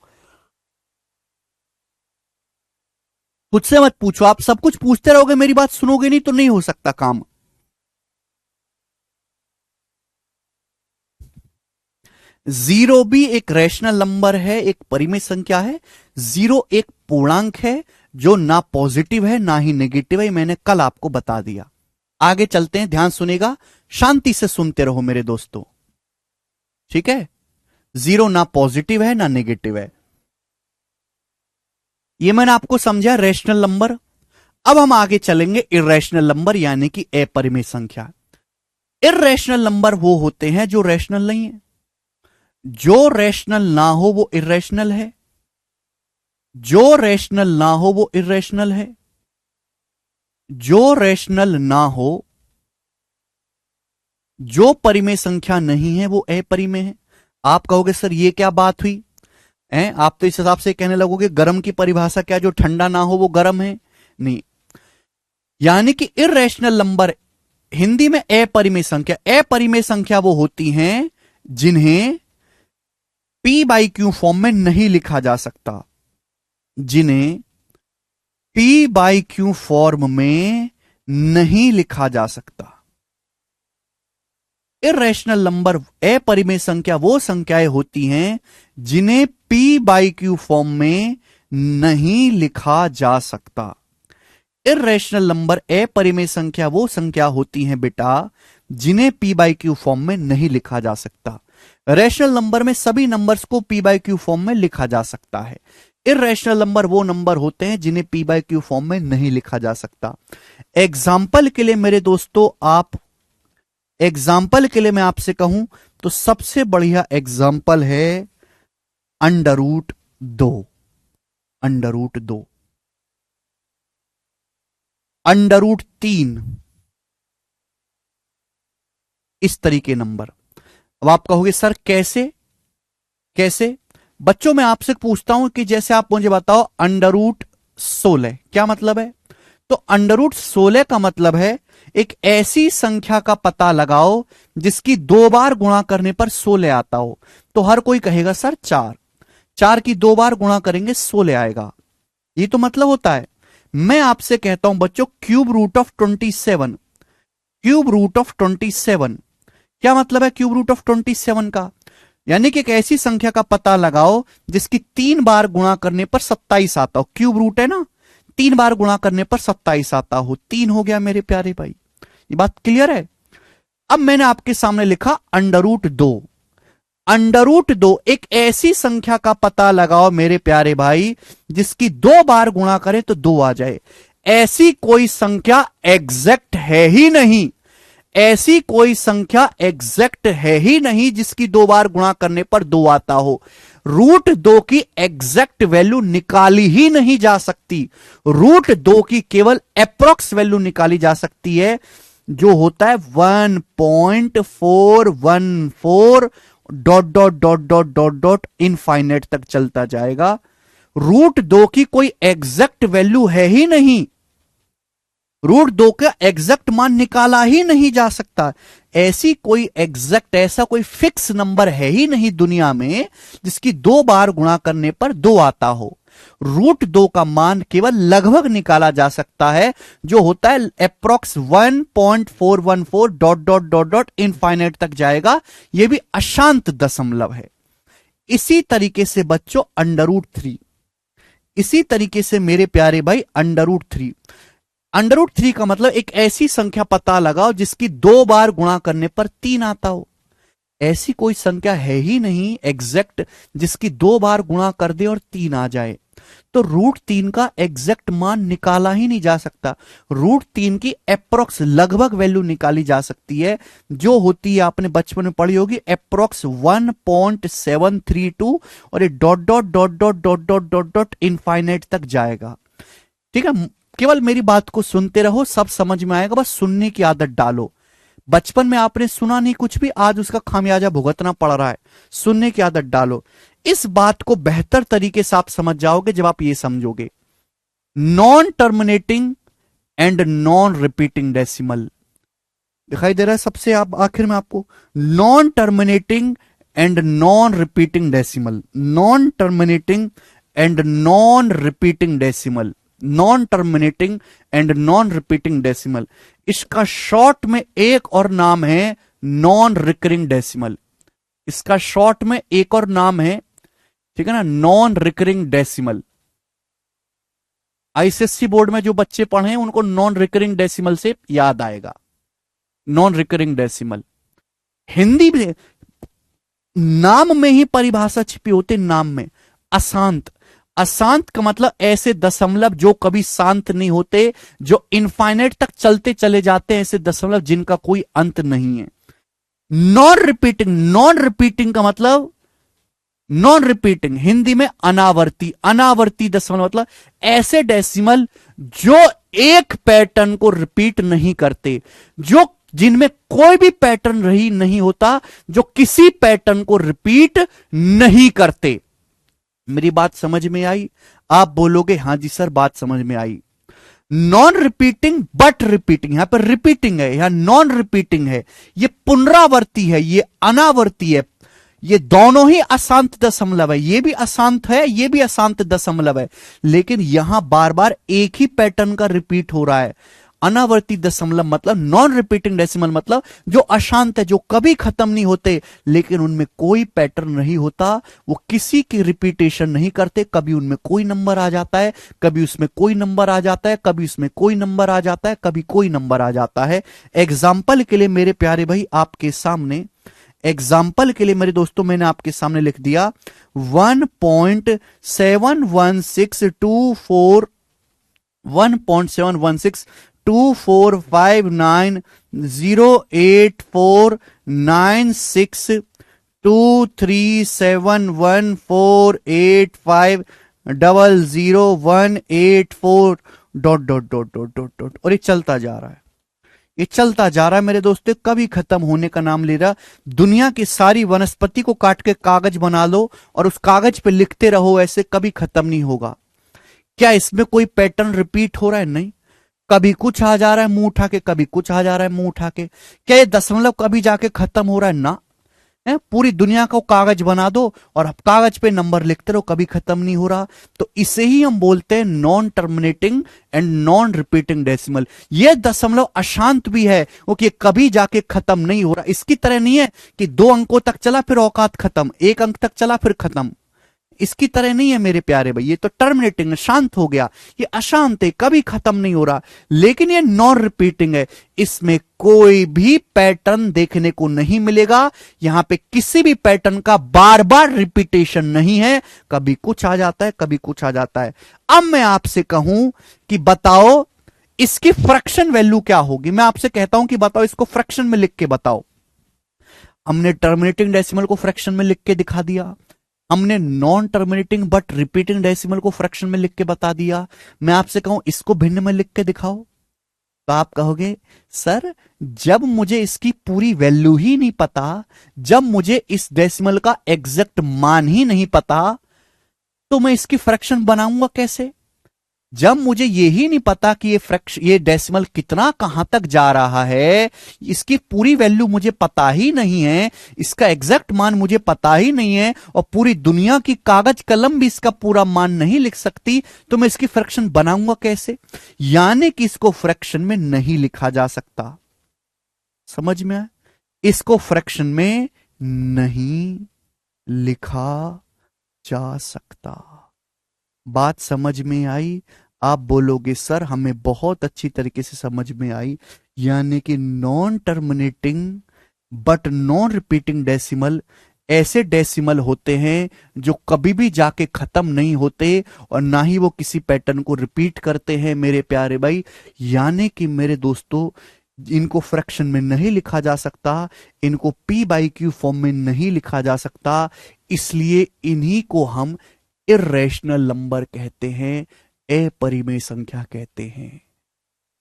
[SPEAKER 1] मुझसे मत पूछो। आप सब कुछ पूछते रहोगे, मेरी बात सुनोगे नहीं, तो नहीं हो सकता काम। जीरो भी एक रैशनल नंबर है, एक परिमेय संख्या है। जीरो एक पूर्णांक है जो ना पॉजिटिव है ना ही नेगेटिव है, मैंने कल आपको बता दिया। आगे चलते हैं, ध्यान सुनेगा, शांति से सुनते रहो मेरे दोस्तों। ठीक है, जीरो ना पॉजिटिव है ना नेगेटिव है, ये मैंने आपको समझा रैशनल नंबर। अब हम आगे चलेंगे इर्रेशनल नंबर, यानी कि अपरिमेय संख्या। इर्रेशनल नंबर वो होते हैं जो रैशनल नहीं है। जो रैशनल ना हो वो इर्रेशनल है, जो रैशनल ना हो वो इर्रेशनल है, जो रैशनल ना हो, जो परिमेय संख्या नहीं है वो अपरिमेय है। आप कहोगे सर ये क्या बात हुई है, आप तो इस हिसाब से कहने लगोगे गर्म की परिभाषा क्या, जो ठंडा ना हो वो गर्म है? नहीं, यानी कि इर्रेशनल नंबर हिंदी में अपरिमेय संख्या। अपरिमेय संख्या वो होती हैं जिन्हें p/q फॉर्म में नहीं लिखा जा सकता, जिन्हें p/q फॉर्म में नहीं लिखा जा सकता। इर्रेशनल नंबर अपरिमेय संख्या वो संख्याएं होती हैं जिन्हें p/q फॉर्म में नहीं लिखा जा सकता। इर्रेशनल नंबर अपरिमेय संख्या वो संख्या होती हैं बेटा जिन्हें p/q फॉर्म में नहीं लिखा जा सकता। रैशनल नंबर में सभी नंबर्स को p/q फॉर्म में लिखा जा सकता है। इर्रेशनल नंबर वो नंबर होते हैं जिन्हें p/q फॉर्म में नहीं लिखा जा सकता। एग्जाम्पल के लिए मेरे दोस्तों, आप एग्जाम्पल के लिए मैं आपसे कहूं तो सबसे बढ़िया एग्जाम्पल है √2। √2, √3, इस तरीके नंबर। अब आप कहोगे सर कैसे कैसे? बच्चों मैं आपसे पूछता हूं कि जैसे आप मुझे बताओ √16 क्या मतलब है? तो √16 का मतलब है एक ऐसी संख्या का पता लगाओ जिसकी 2 बार गुणा करने पर 16 आता हो। तो हर कोई कहेगा सर 4 की 2 बार गुणा करेंगे 16 आएगा। ये तो मतलब होता है। मैं आपसे कहता हूं बच्चों cube root of 27, cube root of 27, क्या मतलब है क्यूब रूट ऑफ 27 का? यानी कि एक ऐसी संख्या का पता लगाओ जिसकी 3 बार गुणा करने पर 27 आता हो। क्यूब रूट है ना, 3 बार गुणा करने पर 27 आता हो। 3 हो गया मेरे प्यारे भाई, ये बात क्लियर है। अब मैंने आपके सामने लिखा अंडर रूट 2। अंडर रूट 2 एक ऐसी संख्या का पता लगाओ मेरे प्यारे भाई जिसकी 2 बार गुणा करें तो 2 आ जाए। ऐसी कोई संख्या एग्जैक्ट है ही नहीं, ऐसी कोई संख्या एग्जैक्ट है ही नहीं जिसकी 2 बार गुणा करने पर 2 आता हो। रूट 2 की एग्जैक्ट वैल्यू निकाली ही नहीं जा सकती। रूट 2 की केवल अप्रोक्स वैल्यू निकाली जा सकती है, जो होता है 1.414 dot dot dot dot dot dot infinite तक चलता जाएगा। रूट 2 की कोई एग्जैक्ट वैल्यू है ही नहीं, रूट 2 का एग्जैक्ट मान निकाला ही नहीं जा सकता। ऐसी कोई एग्जैक्ट, ऐसा कोई फिक्स नंबर है ही नहीं दुनिया में जिसकी 2 बार गुणा करने पर 2 आता हो। रूट 2 का मान केवल लगभग निकाला जा सकता है, जो होता है approx 1.414 dot dot dot dot infinite तक जाएगा। यह भी अशांत दशमलव है। इसी तरीके से बच्चों अंडर रूट 3, इसी तरीके से मेरे प्यारे भाई अंडर रूट 3, अंडर रूट 3 का मतलब एक ऐसी संख्या पता लगाओ जिसकी 2 बार गुणा करने पर 3 आता हो। ऐसी कोई संख्या है ही नहीं एग्जैक्ट जिसकी 2 बार गुणा कर दे और 3 आ जाए। तो रूट 3 का एग्जैक्ट मान निकाला ही नहीं जा सकता। रूट 3 की अप्रोक्स लगभग वैल्यू निकाली जा सकती है, जो होती है आपने बचपन में पढ़ी होगी अप्रोक्स 1.732 और ये dot dot dot dot dot dot dot dot infinite तक जाएगा। ठीक है, केवल मेरी बात को सुनते रहो, सब समझ में आएगा, बस सुनने की आदत डालो। बचपन में आपने सुना नहीं कुछ भी, आज उसका खामियाजा भुगतना पड़ रहा है। सुनने की आदत डालो। इस बात को बेहतर तरीके से आप समझ जाओगे जब आप ये समझोगे। Non terminating and non repeating decimal दिखाई दे रहा है सबसे आप आखिर में आपको। Non terminating and non repeating decimal, non terminating and non repeating decimal, non terminating and non repeating decimal. इसका शॉर्ट में एक और नाम है नॉन रिकरिंग डेसिमल। इसका शॉर्ट में एक और नाम है, ठीक है ना, non recurring decimal. ICSC board में जो बच्चे पढ़े हैं उनको नॉन रिकरिंग डेसिमल से याद आएगा, नॉन रिकरिंग डेसिमल। हिंदी में नाम में ही परिभाषा छिपी होती, नाम में। अशांत, अशांत का मतलब ऐसे दशमलव जो कभी शांत नहीं होते, जो इनफाइनाइट तक चलते चले जाते हैं, ऐसे दशमलव जिनका कोई अंत नहीं है। नॉन रिपीटिंग, नॉन रिपीटिंग का मतलब, नॉन रिपीटिंग हिंदी में अनावर्ती, अनावर्ती दशमलव मतलब ऐसे डेसिमल जो एक पैटर्न को रिपीट नहीं करते, जो जिनमें कोई भी पैटर्न रही नहीं होता, जो किसी पैटर्न को रिपीट नहीं करते। मेरी बात समझ में आई? आप बोलोगे हां जी सर बात समझ में आई। नॉन रिपीटिंग बट रिपीटिंग, यहां पर रिपीटिंग है, यहां नॉन रिपीटिंग है, ये पुनरावर्ती है, ये अनावर्ती है। ये दोनों ही अशांत दशमलव है, ये भी अशांत है, ये भी अशांत दशमलव है, लेकिन यहां बार बार एक ही पैटर्न का रिपीट हो रहा है। अनावर्ती दशमलव मतलब, नॉन रिपीटिंग डेसिमल मतलब जो अशांत है, जो कभी खत्म नहीं होते, लेकिन उनमें कोई पैटर्न नहीं होता, वो किसी की रिपीटेशन नहीं करते। कभी उनमें कोई नंबर आ जाता है, कभी उसमें कोई नंबर आ जाता है, कभी उसमें कोई नंबर आ जाता है, कभी कोई नंबर आ जाता है। एग्जाम्पल के लिए मेरे प्यारे भाई आपके सामने, एग्जाम्पल के लिए मेरे दोस्तों मैंने आपके सामने लिख दिया 1.71624 1.716245960237148500184 dot dot dot dot dot dot, और ये चलता जा रहा है, ये चलता जा रहा है मेरे दोस्तों, कभी खत्म होने का नाम ले रहा। दुनिया की सारी वनस्पति को काट के कागज बना लो और उस कागज पे लिखते रहो, ऐसे कभी खत्म नहीं होगा। क्या इसमें कोई पैटर्न रिपीट हो रहा है? नहीं। कभी कुछ आ जा रहा है मुंह उठा के, कभी कुछ आ जा रहा है मुंह उठा के। क्या ये दशमलव कभी जाके खत्म हो रहा है? ना। है, पूरी दुनिया को कागज बना दो और अब कागज पे नंबर लिखते रहो, कभी खत्म नहीं हो रहा। तो इसे ही हम बोलते हैं non terminating and non repeating decimal. ये दशमलव अशांत भी है, क्योंकि कभी जाके खत्म नहीं हो रहा। इसकी तरह नहीं है कि 2 अंकों तक चला फिर औकात खत्म, 1 अंक तक चला फिर खत्म। इसकी तरह नहीं है मेरे प्यारे भाई, ये तो टर्मिनेटिंग है, शांत हो गया। ये अशांत है, कभी खत्म नहीं हो रहा। लेकिन ये नॉन रिपीटिंग है, इसमें कोई भी पैटर्न देखने को नहीं मिलेगा। यहां पे किसी भी पैटर्न का बार बार रिपीटेशन नहीं है, कभी कुछ आ जाता है कभी कुछ आ जाता है। अब मैं आपसे कहूं कि बताओ इसकी फ्रैक्शन वैल्यू क्या होगी। मैं आपसे कहता हूं कि बताओ इसको फ्रैक्शन में लिख के बताओ। हमने टर्मिनेटिंग डेसिमल को फ्रैक्शन में लिख के दिखा दिया, हमने non terminating but repeating decimal को फ्रैक्शन में लिख के बता दिया। मैं आपसे कहूं इसको भिन्न में लिख के दिखाओ, तो आप कहोगे सर जब मुझे इसकी पूरी वैल्यू ही नहीं पता, जब मुझे इस डेसिमल का एग्जैक्ट मान ही नहीं पता, तो मैं इसकी फ्रैक्शन बनाऊंगा कैसे? जब मुझे ये ही नहीं पता कि ये डेसिमल कितना कहां तक जा रहा है, इसकी पूरी वैल्यू मुझे पता ही नहीं है, इसका एग्जैक्ट मान मुझे पता ही नहीं है, और पूरी दुनिया की कागज कलम भी इसका पूरा मान नहीं लिख सकती, तो मैं इसकी फ्रैक्शन बनाऊंगा कैसे? यानी कि इसको फ्रैक्शन में नहीं लिखा जा सकता। समझ में आया? इसको फ्रैक्शन में नहीं लिखा जा सकता। बात समझ में आई? आप बोलोगे सर हमें बहुत अच्छी तरीके से समझ में आई। यानी कि non terminating but non repeating decimal ऐसे डेसिमल होते हैं जो कभी भी जाके खत्म नहीं होते और ना ही वो किसी पैटर्न को रिपीट करते हैं मेरे प्यारे भाई। यानी कि मेरे दोस्तों इनको फ्रैक्शन में नहीं लिखा जा सकता, इनको p/q फॉर्म में नहीं लिखा जा सकता, इसलिए इन्हीं को हम इर्रेशनल नंबर कहते हैं, अपरिमेय संख्या कहते हैं।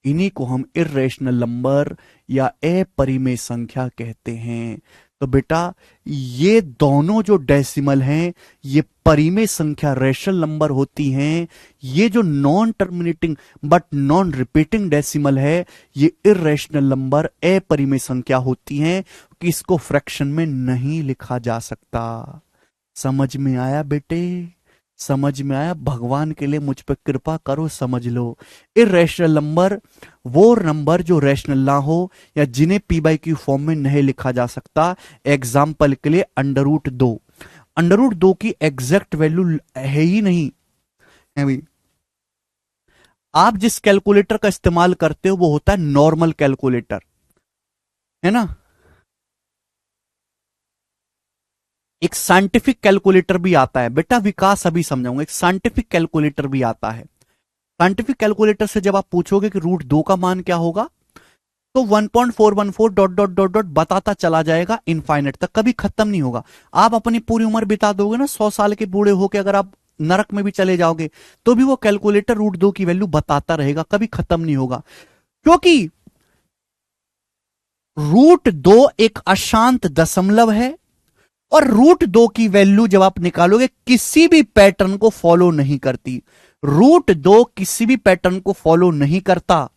[SPEAKER 1] इन्हीं को हम इर्रेशनल नंबर या अपरिमेय संख्या कहते हैं। तो बेटा ये दोनों जो डेसिमल हैं ये परिमेय संख्या रेशनल नंबर होती हैं। ये जो non terminating but non repeating decimal है ये इर्रेशनल नंबर अपरिमेय संख्या होती हैं कि इसको फ्रैक्शन में नहीं लिखा जा सकता। समझ में आया बेटे? समझ में आया? भगवान के लिए मुझ पर कृपा करो, समझ लो। इर्रेशनल नंबर वो नंबर जो रेशनल ना हो या जिन्हें p/q फॉर्म में नहीं लिखा जा सकता। एग्जाम्पल के लिए √2, √2 की एग्जैक्ट वैल्यू है ही नहीं है भाई। आप जिस कैलकुलेटर का इस्तेमाल करते हो वो होता है नॉर्मल कैलकुलेटर, है ना। एक साइंटिफिक कैलकुलेटर भी आता है बेटा, विकास अभी समझाऊंगा। एक साइंटिफिक कैलकुलेटर भी आता है। साइंटिफिक कैलकुलेटर से जब आप पूछोगे कि √2 का मान क्या होगा, तो 1.414 डॉट डॉट डॉट डॉट बताता चला जाएगा इनफाइनाइट तक, कभी खत्म नहीं होगा। आप अपनी पूरी उम्र बिता दोगे ना, 100 साल के बूढ़े होके अगर आप नरक में भी चले जाओगे तो भी वो कैलकुलेटर √2 की वैल्यू बताता रहेगा, कभी खत्म नहीं होगा। क्योंकि √2 एक अशांत दशमलव है और √2 की वैल्यू जब आप निकालोगे किसी भी पैटर्न को फॉलो नहीं करती। √2 किसी भी पैटर्न को फॉलो नहीं करता,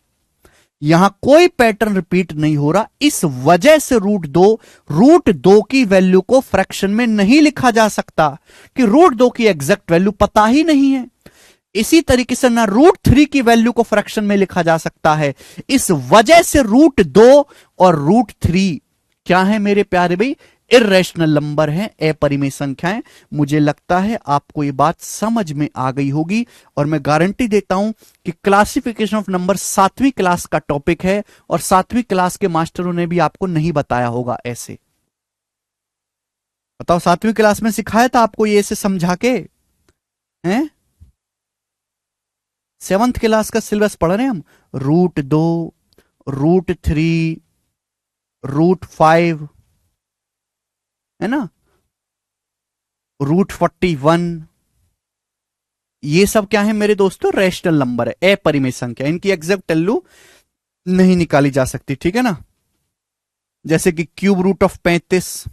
[SPEAKER 1] यहां कोई पैटर्न रिपीट नहीं हो रहा। इस वजह से √2 की वैल्यू को फ्रैक्शन में नहीं लिखा जा सकता कि √2 की एग्जैक्ट वैल्यू पता ही नहीं है। इसी तरीके से ना √3 की वैल्यू को फ्रैक्शन में लिखा जा सकता है। इस वजह से √2 और √3 क्या है मेरे प्यारे भाई? इर्रेशनल नंबर है, अपरिमेय संख्याएं। मुझे लगता है आपको ये बात समझ में आ गई होगी और मैं गारंटी देता हूं कि क्लासिफिकेशन ऑफ नंबर 7वीं क्लास का टॉपिक है और 7वीं क्लास के मास्टरों ने भी आपको नहीं बताया होगा ऐसे। बताओ 7वीं क्लास में सिखाया था आपको ये ऐसे समझा के? हैं? 7th क्लास का सिलेबस पढ़ रहे हैं हम। √2, √3, √5, है ना, √41, ये सब क्या है मेरे दोस्तों? रेशनल नंबर है, अपरिमेय संख्या। इनकी एग्जैक्ट वैल्यू नहीं निकाली जा सकती, ठीक है ना। जैसे कि क्यूब रूट ऑफ 35,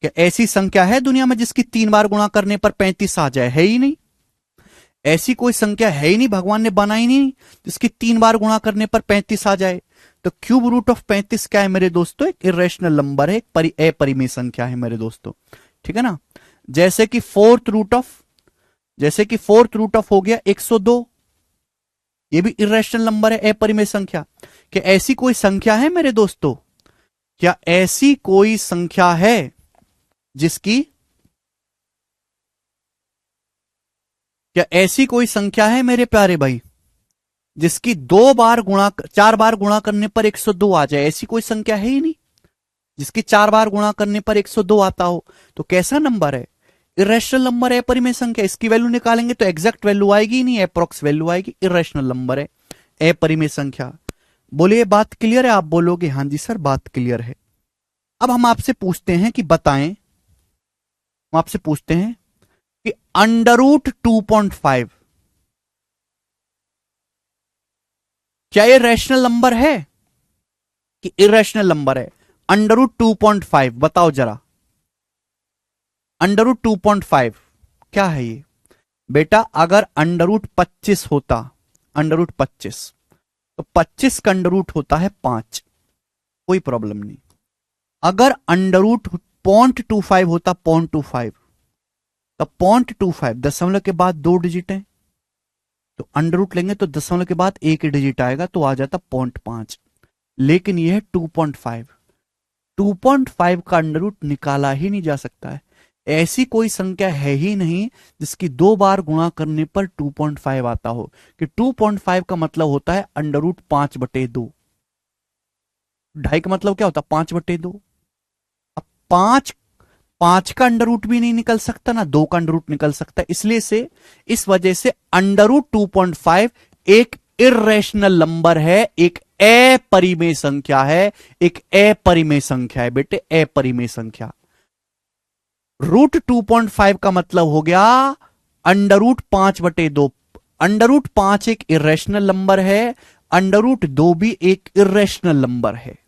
[SPEAKER 1] क्या ऐसी संख्या है दुनिया में जिसकी 3 बार गुणा करने पर 35 आ जाए? है ही नहीं। ऐसी कोई संख्या है ही नहीं, भगवान ने बनाई नहीं जिसकी 3 बार गुणा करने पर 35 आ जाए। तो क्यूब रूट ऑफ 35 क्या है मेरे दोस्तों? एक इरेशनल नंबर है, एक अपरिमेय संख्या है मेरे दोस्तों, ठीक है ना। जैसे कि फोर्थ रूट ऑफ हो गया 102, ये भी इरेशनल नंबर है, अपरिमेय संख्या। क्या ऐसी कोई संख्या है मेरे दोस्तों? क्या ऐसी कोई संख्या है जिसकी क्या ऐसी कोई संख्या है मेरे प्यारे भाई जिसकी 4 बार गुणा करने पर 102 आ जाए? ऐसी कोई संख्या है ही नहीं जिसकी 4 बार गुणा करने पर 102 आता हो। तो कैसा नंबर है? इरेशनल नंबर है, अपरिमेय संख्या। इसकी वैल्यू निकालेंगे तो एग्जैक्ट वैल्यू आएगी नहीं, अप्रोक्स वैल्यू आएगी। इरेशनल नंबर है, अपरिमेय संख्या। बोलिए बात क्लियर है? आप बोलोगे हाँ जी सर बात क्लियर है। अब हम आपसे पूछते हैं कि बताएं, हम आपसे पूछते हैं कि अंडर रूट 2.5 क्या ये रैशनल नंबर है कि इरेशनल नंबर है? अंडर रूट 2.5 बताओ जरा, अंडर रूट 2.5 क्या है ये? बेटा अगर अंडर रूट 25 होता, अंडर रूट 25, तो 25 का अंडर रूट होता है 5, कोई प्रॉब्लम नहीं। अगर अंडर रूट 0.25 होता, 0.25, तो 0.25 दशमलव के बाद 2 डिजिट है, तो अंडर रूट लेंगे तो दशमलव के बाद 1 डिजिट आएगा, तो आ जाता 0.5। लेकिन यह है 2.5, 2.5 का अंडर रूट निकाला ही नहीं जा सकता है। ऐसी कोई संख्या है ही नहीं जिसकी 2 बार गुणा करने पर 2.5 आता हो। कि 2.5 का मतलब होता है अंडर रूट 5/2। 2.5 का मतलब क्या होता है? 5/2। अब 5 का अंडर रूट भी नहीं निकल सकता ना 2 का अंडर रूट निकल सकता है। इसलिए से इस वजह से अंडर रूट 2.5 एक इर्रेशनल नंबर है, एक अपरिमेय संख्या है, एक अपरिमेय संख्या है बेटे, अपरिमेय संख्या। रूट 2.5 का मतलब हो गया अंडर रूट 5/2। अंडर रूट 5 एक इरेशनल नंबर है, अंडर रूट 2 भी एक इरेशनल नंबर है।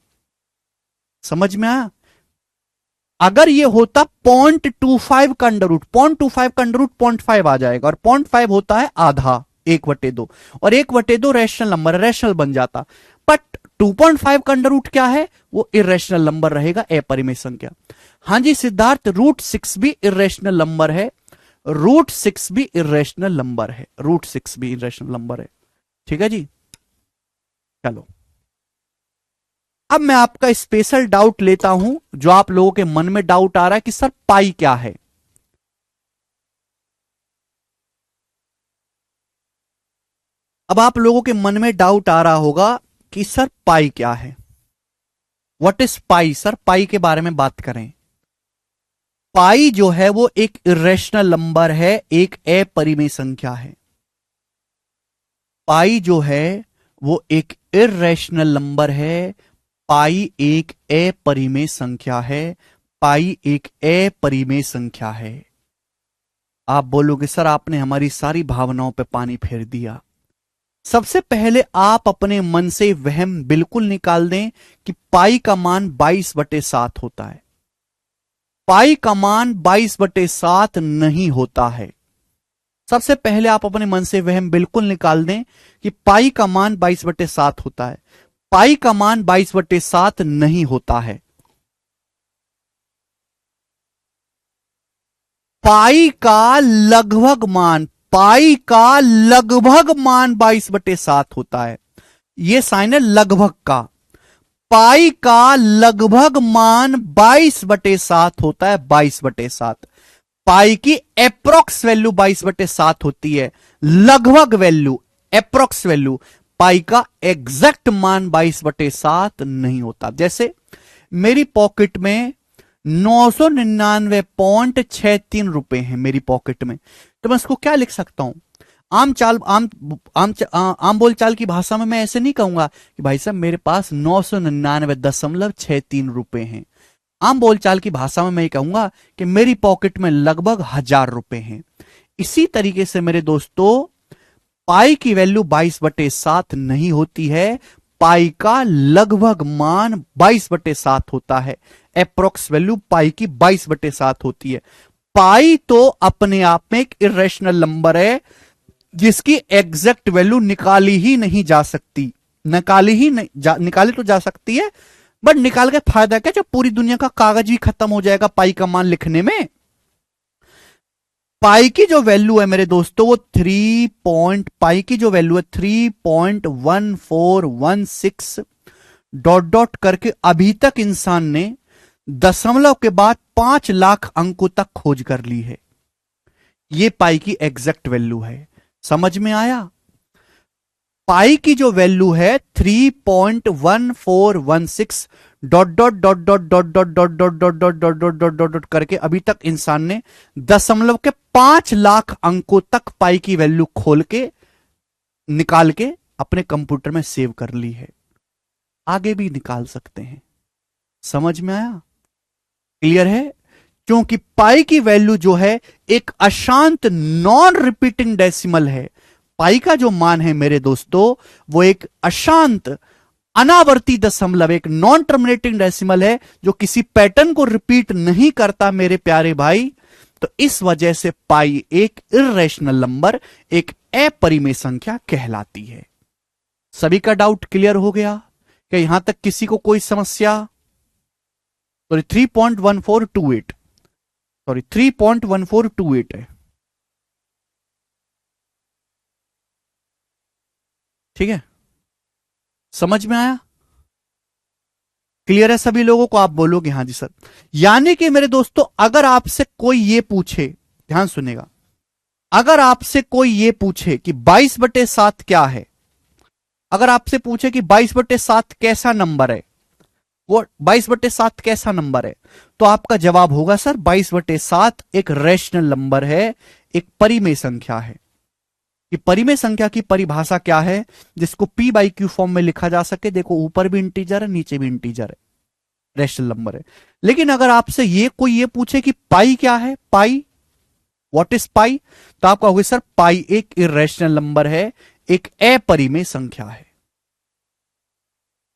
[SPEAKER 1] समझ में आया? अगर ये होता 0.25 का अंडर रूट, 0.25 का अंडर रूट 0.5 आ जाएगा, और 0.5 होता है आधा, 1/2, और 1/2 रैशनल नंबर, रैशनल बन जाता। बट 2.5 का अंडर रूट क्या है? वो इरेशनल नंबर रहेगा, अपरिमेय संख्या। हाँ जी सिद्धार्थ, रूट 6 भी इरेशनल नंबर है, रूट 6 भी इरेशनल नंबर है, रूट 6 भी इरेशनल नंबर है। ठीक है जी, चलो अब मैं आपका स्पेशल डाउट लेता हूं, जो आप लोगों के मन में डाउट आ रहा है कि सर पाई क्या है। अब आप लोगों के मन में डाउट आ रहा होगा कि सर पाई क्या है, व्हाट इज पाई? सर पाई के बारे में बात करें। पाई जो है वो एक इरेशनल नंबर है, एक अपरिमेय संख्या है। पाई जो है वो एक इरेशनल नंबर है, पाई एक अपरिमेय संख्या है, पाई एक अपरिमेय संख्या है। आप बोलोगे सर आपने हमारी सारी भावनाओं पे पानी फेर दिया। सबसे पहले आप अपने मन से वहम बिल्कुल निकाल दें कि पाई का मान 22/7 होता है। पाई का मान 22/7 नहीं होता है। सबसे पहले आप अपने मन से वहम बिल्कुल निकाल दें कि पाई का मान 22/7 होता है। पाई का मान 22/7 नहीं होता है। पाई का लगभग मान, पाई का लगभग मान 22/7 होता है। यह साइन है लगभग का। पाई का लगभग मान 22/7 होता है, 22/7। पाई की अप्रोक्स वैल्यू 22/7 होती है, लगभग वैल्यू, अप्रोक्स वैल्यू। पाई का एग्जैक्ट मान 22/7 नहीं होता। जैसे मेरी पॉकेट में 999.63 रुपए हैं मेरी पॉकेट में, तो मैं इसको क्या लिख सकता हूं? आम बोलचाल की भाषा में मैं ऐसे नहीं कहूंगा कि भाई साहब मेरे पास 999.63 रुपए हैं। आम बोलचाल की भाषा में मैं कहूंगा कि मेरी पॉकेट में लगभग 1000 रुपए हैं। इसी तरीके से मेरे दोस्तों पाई की वैल्यू 22/7 नहीं होती है, पाई का लगभग मान 22/7 होता है। अप्रोक्स वैल्यू पाई की 22/7 होती है। पाई तो अपने आप में एक इरेशनल नंबर है जिसकी एग्जैक्ट वैल्यू निकाली ही नहीं जा सकती, निकाली तो जा सकती है, बट निकाल के फायदा क्या, जब पूरी दुनिया का कागज ही खत्म हो जाएगा पाई का मान लिखने में। पाई की जो वैल्यू है मेरे दोस्तों वो पाई की जो वैल्यू है 3.1416 डॉट डॉट करके अभी तक इंसान ने दशमलव के बाद 5 लाख अंकों तक खोज कर ली है। ये पाई की एग्जैक्ट वैल्यू है। समझ में आया? पाई की जो वैल्यू है 3.1416 dot dot dot dot dot dot dot dot dot dot dot dot dot dot dot करके अभी तक इंसान ने दशमलव के 5 लाख अंकों तक पाई की वैल्यू खोल के निकाल के अपने कंप्यूटर में सेव कर ली है। आगे भी निकाल सकते हैं। समझ में आया? क्लियर है? क्योंकि पाई की वैल्यू जो है एक अशांत नॉन रिपीटिंग डेसिमल है। पाई का जो मान है मेरे दोस्तों वो एक अशांत अनावर्ती दशमलव, एक नॉन टर्मिनेटिंग डेसिमल है जो किसी पैटर्न को रिपीट नहीं करता मेरे प्यारे भाई। तो इस वजह से पाई एक इर्रेशनल नंबर, एक अपरिमेय संख्या कहलाती है। सभी का डाउट क्लियर हो गया? क्या यहां तक किसी को कोई समस्या? सॉरी 3.1428 है। ठीक है, समझ में आया? क्लियर है सभी लोगों को? आप बोलोगे हाँ जी सर। यानी कि मेरे दोस्तों अगर आपसे कोई ये पूछे, ध्यान सुनेगा, अगर आपसे कोई ये पूछे कि 22/7 क्या है, अगर आपसे पूछे कि 22/7 कैसा नंबर है, वो 22/7 कैसा नंबर है, तो आपका जवाब होगा सर 22/7 एक रैशनल नंबर है, एक परिमेय संख्या है। कि परिमेय संख्या की परिभाषा क्या है, जिसको p बाई क्यू फॉर्म में लिखा जा सके। देखो ऊपर भी इंटीजर है, नीचे भी इंटीजर है, रैशनल नंबर है। लेकिन अगर आपसे कोई ये पूछे कि पाई क्या है, पाई, व्हाट इज पाई, तो आप कहोगे सर पाई एक इर्रेशनल नंबर है, एक अपरिमेय संख्या है।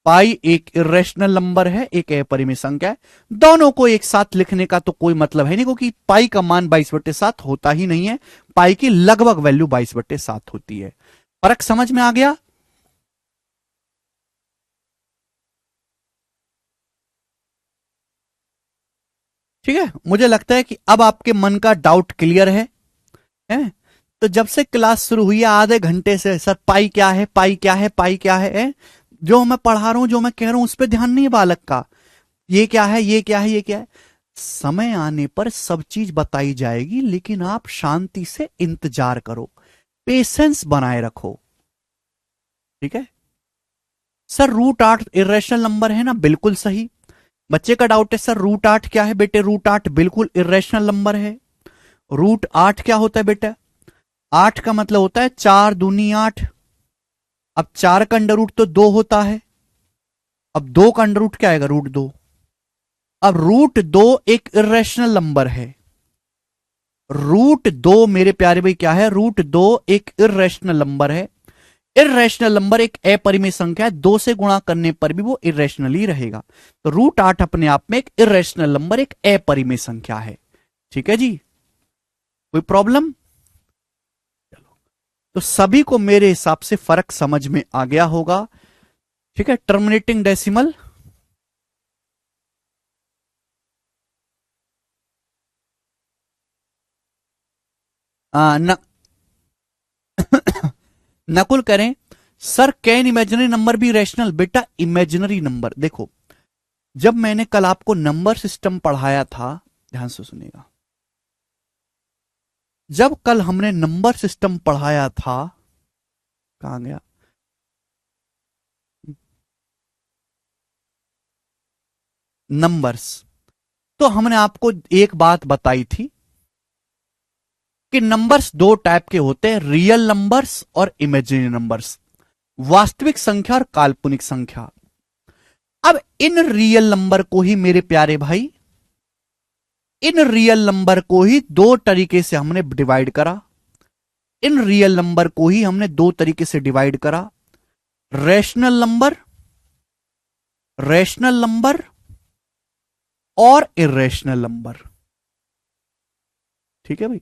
[SPEAKER 1] पाई एक इर्रेशनल नंबर है, एक अपरिमेय संख्या है। दोनों को एक साथ लिखने का तो कोई मतलब है नहीं, क्योंकि पाई का मान 22/7 होता ही नहीं है। पाई की लगभग वैल्यू 22/7 होती है। फर्क समझ में आ गया? ठीक है, मुझे लगता है कि अब आपके मन का डाउट क्लियर है? तो जब से क्लास शुरू हुई है आधे घंटे से सर पाई क्या है, पाई क्या है, पाई क्या है? जो मैं पढ़ा रहा हूं, जो मैं कह रहा हूं उस पर ध्यान नहीं है बालक का। ये क्या है, ये क्या है, ये क्या है? समय आने पर सब चीज बताई जाएगी, लेकिन आप शांति से इंतजार करो, पेशेंस बनाए रखो। ठीक है सर, √8 इर्रेशनल नंबर है ना? बिल्कुल सही। बच्चे का डाउट है सर √8 क्या है? बेटे √8 बिल्कुल इर्रेशनल नंबर है। √8 क्या होता है बेटा? 8 का मतलब होता है 4 दूनी 8। अब 4 का अंडर रूट तो 2 होता है। अब 2 का अंडर रूट क्या आएगा? √2। अब √2 एक इर्रेशनल नंबर है। √2 मेरे प्यारे भाई क्या है? √2 एक इर्रेशनल नंबर है। इर्रेशनल नंबर एक अपरिमेय संख्या है, 2 से गुणा करने पर भी वो इर्रेशनल ही रहेगा। तो √8 अपने आप में एक इर्रेशनल नंबर, एक अपरिमेय संख्या है। ठीक है जी, कोई प्रॉब्लम? चलो, तो सभी को मेरे हिसाब से फर्क समझ में आ गया होगा। ठीक है, टर्मिनेटिंग डेसिमल, न नकुल करें सर कैन इमेजिनरी नंबर भी रैशनल? बेटा इमेजिनरी नंबर, देखो जब मैंने कल आपको नंबर सिस्टम पढ़ाया था, ध्यान से सुनिएगा, जब कल हमने नंबर सिस्टम पढ़ाया था, कहां गया, नंबर्स, तो हमने आपको एक बात बताई थी कि नंबर्स दो टाइप के होते हैं, रियल नंबर्स और इमेजिनरी नंबर्स, वास्तविक संख्या और काल्पनिक संख्या। अब इन रियल नंबर को ही मेरे प्यारे भाई, इन रियल नंबर को ही दो तरीके से हमने डिवाइड करा। इन रियल नंबर को ही हमने दो तरीके से डिवाइड करा, रैशनल नंबर, रैशनल नंबर और इरेशनल नंबर। ठीक है भाई,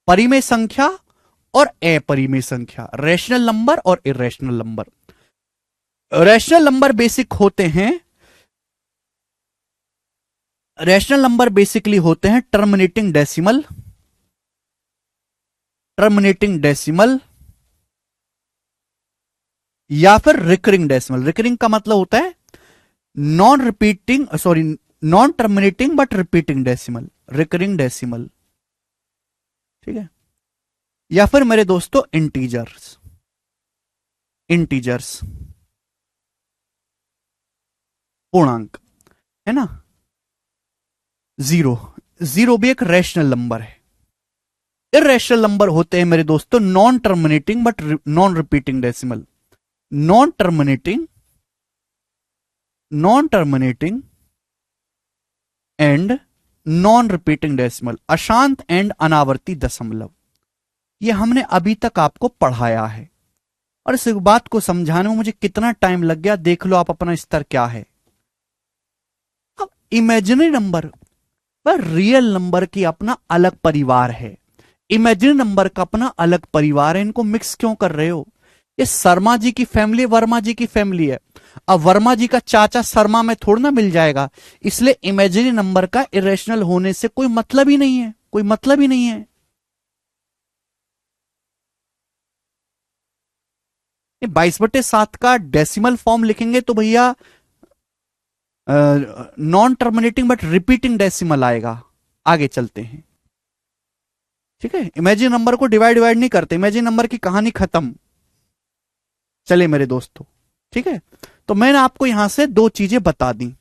[SPEAKER 1] परिमेय संख्या और अपरिमेय संख्या, रैशनल नंबर और irrational number. Rational number basic होते हैं, रैशनल नंबर बेसिकली होते हैं टर्मिनेटिंग डेसिमल, टर्मिनेटिंग डेसिमल या फिर रिकरिंग डेसिमल। रिकरिंग का मतलब होता है non repeating, sorry, non terminating but repeating decimal, recurring decimal. ठीक है, या फिर मेरे दोस्तों इंटीजर्स, इंटीजर्स पूर्णांक, है ना। जीरो, जीरो भी एक रैशनल नंबर है। इरेशनल नंबर होते हैं मेरे दोस्तों non terminating but non repeating decimal, non terminating, non terminating and non repeating decimal, अशांत एंड अनावर्ती दशमलव। ये हमने अभी तक आपको पढ़ाया है, और इस बात को समझाने में मुझे कितना टाइम लग गया देख लो आप अपना स्तर क्या है। अब इमेजिनरी नंबर पर रियल नंबर की अपना अलग परिवार है, इमेजिनरी नंबर का अपना अलग परिवार है, इनको मिक्स क्यों कर रहे हो। ये शर्मा जी की फैमिली, वर्मा जी की फैमिली है। अब वर्मा जी का चाचा शर्मा में थोड़ा ना मिल जाएगा, इसलिए इमेजिनरी नंबर का इरेशनल होने से कोई मतलब ही नहीं है, कोई मतलब ही नहीं है। ये 22/7 का डेसिमल फॉर्म लिखेंगे तो भैया non terminating but repeating decimal आएगा। आगे चलते हैं, ठीक है। इमेजिन नंबर को डिवाइड डिवाइड नहीं करते, इमेजिन नंबर की कहानी खत्म। चले मेरे दोस्तों, ठीक है। तो मैंने आपको यहां से दो चीजें बता दी।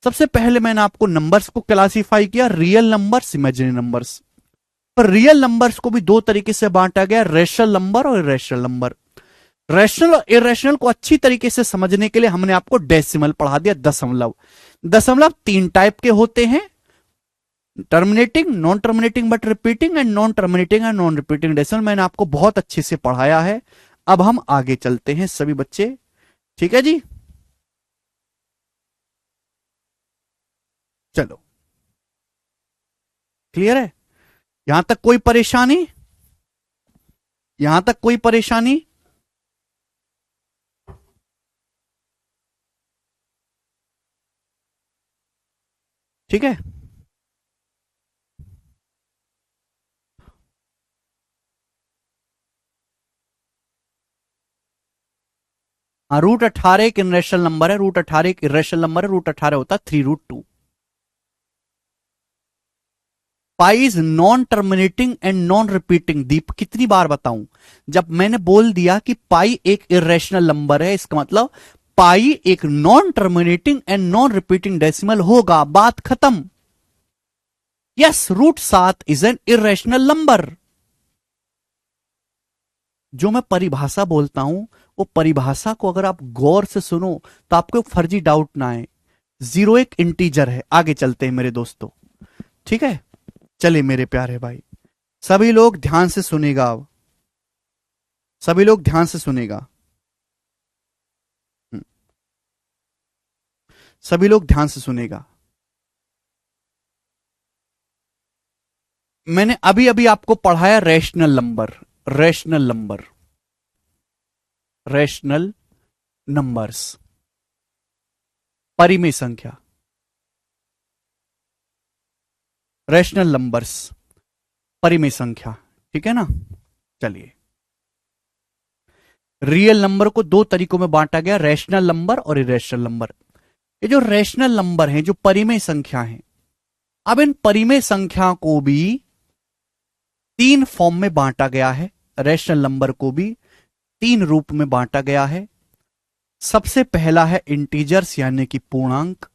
[SPEAKER 1] सबसे पहले मैंने आपको नंबर्स को क्लासिफाई किया, रियल नंबर्स, इमेजिनरी नंबर्स। पर रियल नंबर्स को भी दो तरीके से बांटा गया, रेशनल नंबर और इरेशनल नंबर। रैशनल और इरेशनल को अच्छी तरीके से समझने के लिए हमने आपको डेसिमल पढ़ा दिया, दशमलव। दशमलव तीन टाइप के होते हैं, terminating, non terminating but repeating and non terminating and non repeating decimal. मैंने आपको बहुत अच्छे से पढ़ाया है। अब हम आगे चलते हैं सभी बच्चे, ठीक है जी। चलो, क्लियर है, यहां तक कोई परेशानी, यहां तक कोई परेशानी। ठीक है, हाँ, √18 एक इरेशनल नंबर है, √18 एक इरेशनल नंबर है, √18 होता है 3√2। Pi is non terminating and non repeating. Deep कितनी बार बताऊं, जब मैंने बोल दिया कि पाई एक इरेशनल नंबर है, इसका मतलब पाई एक non terminating and non repeating decimal होगा, बात खत्म। Yes, √7 is an irrational number. जो मैं परिभाषा बोलता हूं, वो परिभाषा को अगर आप गौर से सुनो तो आपको फर्जी डाउट ना आए। जीरो एक इंटीजर है। आगे चलते हैं मेरे दोस्तों, ठीक है। चलिए मेरे प्यारे भाई, सभी लोग ध्यान से सुनेगा अब, सभी लोग ध्यान से सुनेगा। हम्म, सभी लोग ध्यान से सुनेगा। मैंने अभी अभी आपको पढ़ाया rational number, rational number, rational numbers, परिमेय संख्या, रैशनल नंबर्स, परिमेय संख्या, ठीक है ना। चलिए, रियल नंबर को दो तरीकों में बांटा गया, रैशनल नंबर और इरेशनल नंबर। ये जो रैशनल नंबर हैं, जो परिमेय संख्या हैं, अब इन परिमेय संख्या को भी तीन फॉर्म में बांटा गया है, रैशनल नंबर को भी तीन रूप में बांटा गया है। सबसे पहला है इंटीजर्स यानी कि पूर्णांक,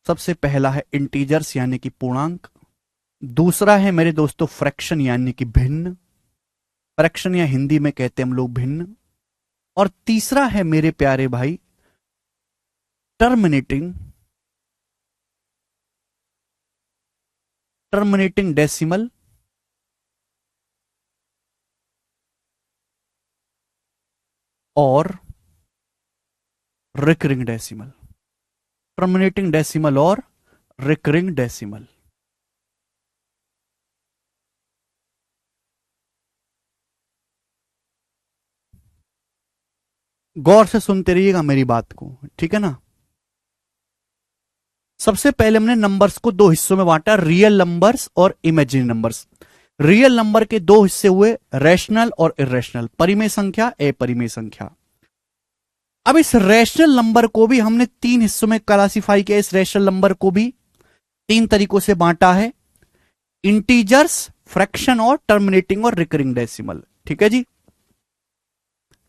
[SPEAKER 1] सबसे पहला है इंटीजर्स यानी कि पूर्णांक। दूसरा है मेरे दोस्तों फ्रैक्शन यानी कि भिन्न, फ्रैक्शन या हिंदी में कहते हैं हम लोग भिन्न। और तीसरा है मेरे प्यारे भाई टर्मिनेटिंग, टर्मिनेटिंग डेसिमल और रिकरिंग डेसिमल, टर्मिनेटिंग डेसिमल और रिकरिंग डेसिमल। गौर से सुनते रहिएगा मेरी बात को, ठीक है ना। सबसे पहले हमने नंबर्स को दो हिस्सों में बांटा, रियल नंबर्स और इमेजिनरी नंबर्स। रियल नंबर के दो हिस्से हुए, रैशनल और इरेशनल, परिमेय संख्या, अपरिमेय संख्या। अब इस रैशनल नंबर को भी हमने तीन हिस्सों में क्लासिफाई किया। इस रैशनल नंबर को भी तीन तरीकों से बांटा है, इंटीजर्स, फ्रैक्शन और टर्मिनेटिंग और रिकरिंग डेसिमल। ठीक है जी।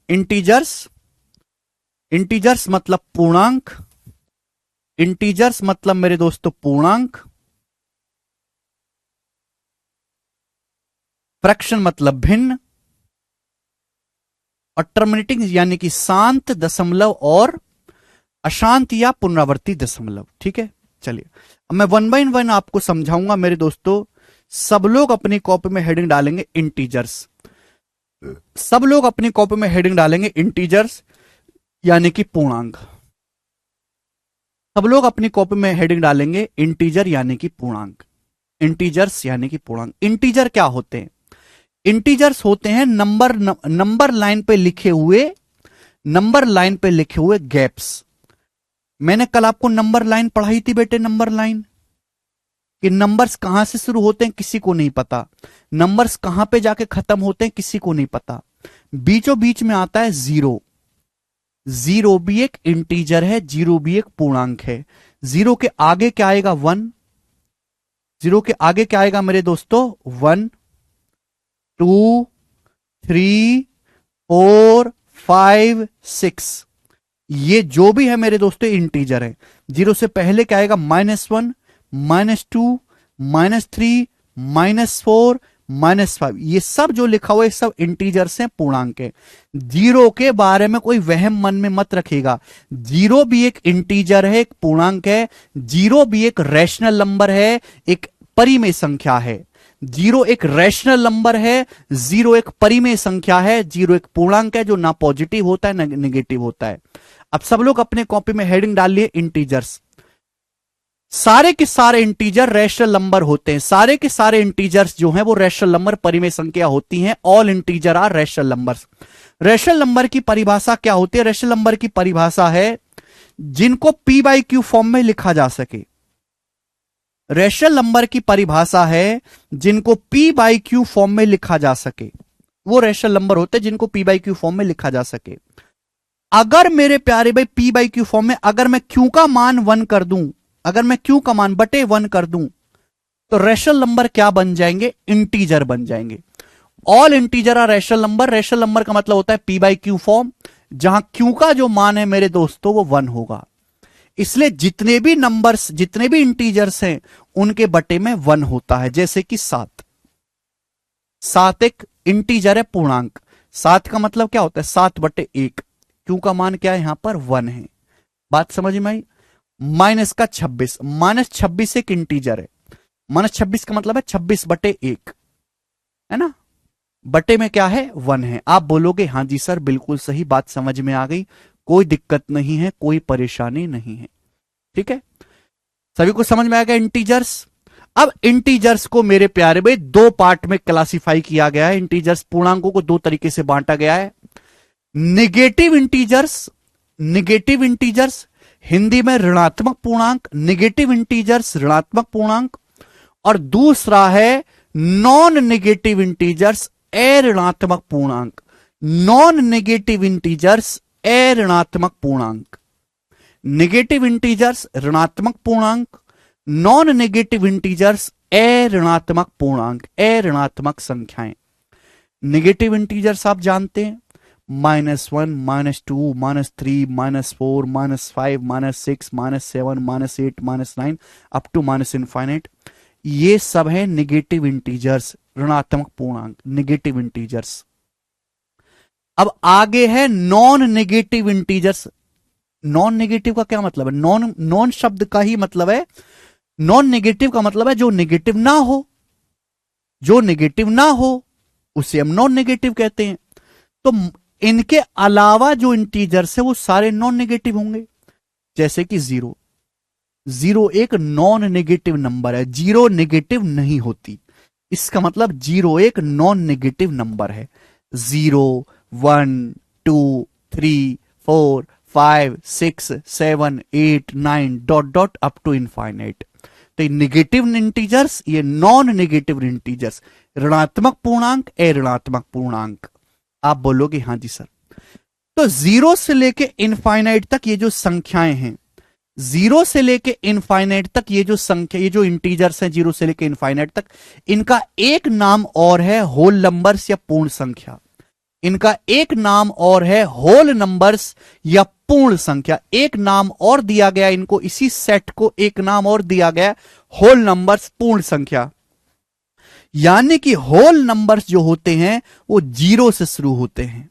[SPEAKER 1] इंटीजर्स, इंटीजर्स मतलब पूर्णांक, इंटीजर्स मतलब मेरे दोस्तों पूर्णांक, फ्रैक्शन मतलब भिन्न, और टर्मिनेटिंग यानी कि शांत दशमलव और अशांत या पुनरावर्ती दशमलव। ठीक है, चलिए अब मैं वन बाय वन आपको समझाऊंगा मेरे दोस्तों। सब लोग अपनी कॉपी में हेडिंग डालेंगे इंटीजर्स, सब लोग अपनी कॉपी में हेडिंग डालेंगे इंटीजर्स यानी कि पूर्णांक। सब लोग अपनी कॉपी में हेडिंग डालेंगे इंटीजर यानी कि पूर्णांक, इंटीजर्स यानी कि पूर्णांक। इंटीजर क्या होते हैं? इंटीजर्स होते हैं नंबर लाइन पे लिखे हुए, नंबर लाइन पे लिखे हुए गैप्स। मैंने कल आपको नंबर लाइन पढ़ाई थी बेटे, नंबर लाइन कि नंबर्स कहां से शुरू होते हैं किसी को नहीं पता, नंबर्स कहां पे जाके खत्म होते हैं किसी को नहीं पता। बीचों बीच में आता है जीरो, जीरो भी एक इंटीजर है, जीरो भी एक पूर्णांक है। जीरो के आगे क्या आएगा? वन। जीरो के आगे क्या आएगा मेरे दोस्तों? One, two, three, four, five, six. ये जो भी है मेरे दोस्तों इंटीजर है। जीरो से पहले क्या आएगा? Minus one, minus two, minus three, minus four, minus five. ये सब जो लिखा हुआ है सब इंटीजर्स हैं, पूर्णांक है। जीरो के बारे में कोई वहम मन में मत रखिएगा, जीरो भी एक इंटीजर है, एक पूर्णांक है। जीरो भी एक रैशनल नंबर है, एक परिमेय संख्या है। जीरो एक रैशनल नंबर है, जीरो एक परिमेय संख्या है, जीरो एक पूर्णांक है जो ना पॉजिटिव होता है ना नेगेटिव होता है। अब सब लोग अपने कॉपी में हेडिंग डाल लिए इंटीजर्स। सारे के सारे इंटीजर रैशनल नंबर होते हैं, सारे के सारे इंटीजर्स जो हैं वो रैशनल नंबर, परिमेय संख्या होती हैं। All integer are rational numbers. Rational number की परिभाषा क्या होती है? रैशनल नंबर की परिभाषा है जिनको पी बाई क्यू फॉर्म में लिखा जा सके। रैशनल नंबर की परिभाषा है जिनको पी बाई क्यू फॉर्म में लिखा जा सके, वो रैशनल नंबर होते हैं जिनको पी बाई क्यू फॉर्म में लिखा जा सके। अगर मेरे प्यारे भाई पी बाई क्यू फॉर्म में अगर मैं क्यू का मान वन कर दूं, अगर मैं क्यू का मान बटे वन कर दूं, तो रैशनल नंबर क्या बन जाएंगे? इंटीजर बन जाएंगे। All integer are rational number. Rational number का मतलब होता है पी बाई क्यू फॉर्म, जहां क्यू का जो मान है मेरे दोस्तों वो वन होगा। इसलिए जितने भी नंबर्स, जितने भी इंटीजर्स हैं उनके बटे में वन होता है। जैसे कि सात, सात एक इंटीजर है, पूर्णांक। सात का मतलब क्या होता है? सात बटे एक। क्यू का मान क्या है? यहां पर वन है। बात समझ में आई? माइनस का 26, माइनस 26 एक इंटीजर है। माइनस 26 का मतलब है 26 बटे एक, है ना। बटे में क्या है? वन है। आप बोलोगे हाँ जी सर बिल्कुल सही, बात समझ में आ गई, कोई दिक्कत नहीं है, कोई परेशानी नहीं है। ठीक है, सभी को समझ में आ गया इंटीजर्स। अब इंटीजर्स को मेरे प्यारे भाई दो पार्ट में क्लासिफाई किया गया है। इंटीजर्स, पूर्णांकों को दो तरीके से बांटा गया है। Negative integers, negative integers Hindi में ऋणात्मक पूर्णांक, निगेटिव इंटीजर्स ऋणात्मक पूर्णांक। और दूसरा है नॉन निगेटिव इंटीजर्स, अऋणात्मक पूर्णांक। नॉन निगेटिव इंटीजर्स अऋणात्मक पूर्णांक। निगेटिव इंटीजर्स ऋणात्मक पूर्णांक, नॉन निगेटिव इंटीजर्स अऋणात्मक पूर्णांक, अऋणात्मक संख्याएं। निगेटिव इंटीजर्स आप जानते हैं, minus one, minus two, minus three, minus four, minus five, minus six, minus seven, minus eight, minus nine, up to minus infinite. ये सब है निगेटिव इंटीजर्स, ऋणात्मक पूर्णांक, निगेटिव इंटीजर्स। अब आगे है non negative integers. Non negative का क्या मतलब है? नॉन, नॉन शब्द का ही मतलब है, नॉन नेगेटिव का मतलब है जो नेगेटिव ना हो, जो नेगेटिव ना हो उसे हम नॉन नेगेटिव कहते हैं। तो इनके अलावा जो इंटीजर्स है वो सारे नॉन नेगेटिव होंगे। जैसे कि जीरो, जीरो एक नॉन नेगेटिव नंबर है, जीरो नेगेटिव नहीं होती, इसका मतलब जीरो एक नॉन नेगेटिव नंबर है। Zero, one, two, three, 4 5 6 7 8 9 dot dot up to infinite. तो ये निगेटिव इंटीजर्स, ये नॉन निगेटिव इंटीजर्स, ऋणात्मक पूर्णांक, अऋणात्मक पूर्णांक। आप बोलोगे हाँ जी सर। तो जीरो से लेके इनफाइनाइट तक ये जो संख्याएं हैं, जीरो से लेके इनफाइनाइट तक ये जो संख्या, ये जो इंटीजर्स हैं जीरो से लेके इनफाइनाइट तक, इनका एक नाम और है होल नंबर्स या पूर्ण संख्या। इनका एक नाम और है होल नंबर्स या पूर्ण संख्या। एक नाम और दिया गया इनको, इसी सेट को एक नाम और दिया गया, होल नंबर्स पूर्ण संख्या। यानी कि होल नंबर्स जो होते हैं वो जीरो से शुरू होते हैं।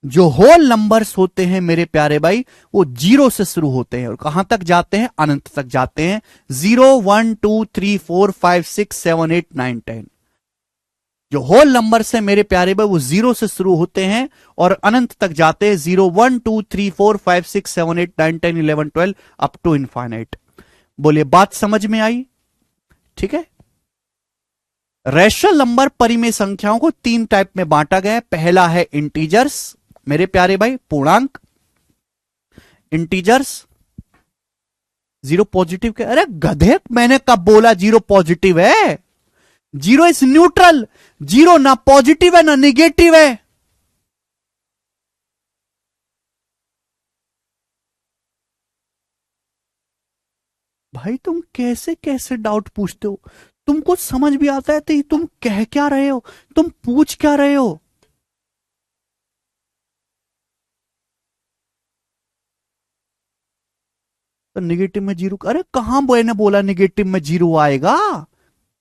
[SPEAKER 1] जो होल नंबर्स होते हैं मेरे प्यारे भाई, वो जीरो से शुरू होते हैं और कहां तक जाते हैं? अनंत तक जाते हैं। 0 1 2 3 4 5 6 7 8 9 10। जो होल नंबर्स हैं मेरे प्यारे भाई, वो जीरो से शुरू होते हैं और अनंत तक जाते हैं। 0 1 2 3 4 5 6 7 8 9 10 11 12 अप टू इनफाइनाइट। बोलिए बात समझ में आई? ठीक है। रैशनल नंबर परिमेय संख्याओं को तीन टाइप में बांटा गया है। पहला है इंटीजर्स मेरे प्यारे भाई, पूर्णांक इंटीजर्स। जीरो पॉजिटिव के, अरे गधे मैंने कब बोला जीरो पॉजिटिव है? Zero is neutral. जीरो ना पॉजिटिव है ना निगेटिव है। भाई तुम कैसे कैसे डाउट पूछते हो? तुमको समझ भी आता है तो तुम कह क्या रहे हो? तुम पूछ क्या रहे हो? तो निगेटिव में जीरो, अरे कहां मैंने बोला निगेटिव में जीरो आएगा?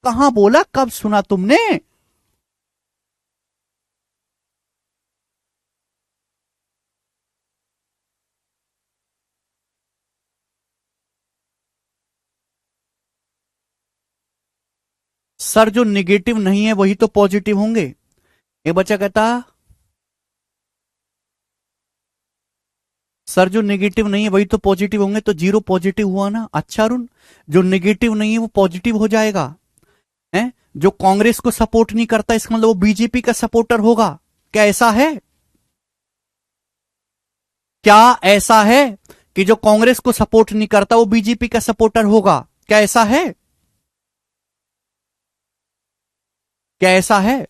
[SPEAKER 1] कहां बोला? कब सुना तुमने? सर जो निगेटिव नहीं है वही तो पॉजिटिव होंगे। ये बच्चा कहता सर जो नेगेटिव नहीं है वही तो पॉजिटिव होंगे, तो जीरो पॉजिटिव हुआ ना। अच्छा अरुण, जो नेगेटिव नहीं है वो पॉजिटिव हो जाएगा है? जो कांग्रेस को सपोर्ट नहीं करता इसका मतलब वो बीजेपी का सपोर्टर होगा। क्या ऐसा है? क्या ऐसा है कि जो कांग्रेस को सपोर्ट नहीं करता वो बीजेपी का सपोर्टर होगा? क्या ऐसा है? क्या ऐसा है?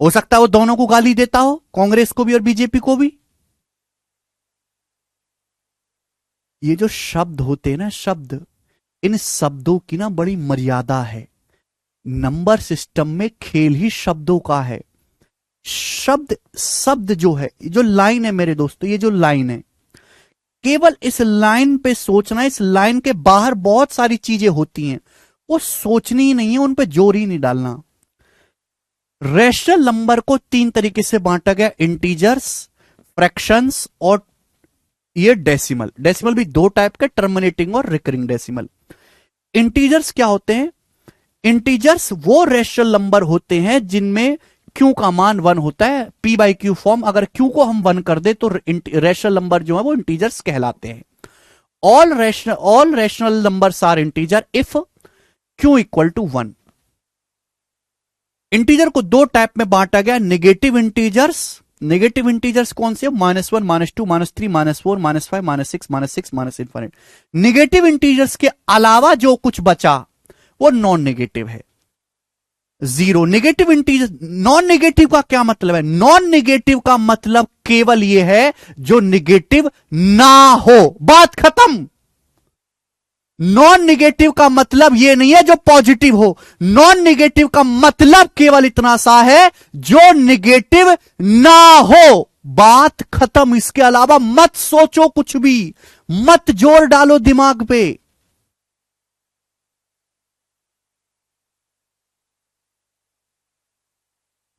[SPEAKER 1] हो सकता है वो दोनों को गाली देता हो, कांग्रेस को भी और बीजेपी को भी। ये जो शब्द होते हैं ना, शब्द, इन शब्दों की ना बड़ी मर्यादा है। नंबर सिस्टम में खेल ही शब्दों का है। शब्द, शब्द जो है, जो लाइन है मेरे दोस्तों, ये जो लाइन है, केवल इस लाइन पे सोचना। इस लाइन के बाहर बहुत सारी चीजें होती हैं, वो सोचनी ही नहीं है, उन पे जोर ही नहीं डालना। रैशनल नंबर को तीन तरीके से बांटा गया, इंटीजर्स, फ्रैक्शंस और ये डेसिमल। डेसिमल भी दो टाइप के, टर्मिनेटिंग और रिकरिंग डेसिमल। इंटीजर्स क्या होते हैं? इंटीजर्स वो रैशनल नंबर होते हैं जिनमें क्यू का मान 1 होता है, पी बाई क्यू फॉर्म। अगर क्यू को हम 1 कर दे तो रैशनल नंबर जो है वो इंटीजर्स कहलाते हैं। All rational numbers are integer if Q equal to 1। Integer को दो टाइप में बांटा गया, नेगेटिव इंटीजर्स। नेगेटिव इंटीजर्स कौन से? -1 -2 -3 -4 -5 -6 -6 -इनफिनिट। नेगेटिव इंटीजर्स के अलावा जो कुछ बचा वो नॉन नेगेटिव है। Zero negative integer. Non negative का क्या मतलब है? नॉन नेगेटिव का मतलब केवल यह है जो नेगेटिव ना हो, बात खत्म। नॉन नेगेटिव का मतलब यह नहीं है जो पॉजिटिव हो। नॉन नेगेटिव का मतलब केवल इतना सा है जो नेगेटिव ना हो, बात खत्म। इसके अलावा मत सोचो कुछ भी, मत जोर डालो दिमाग पे।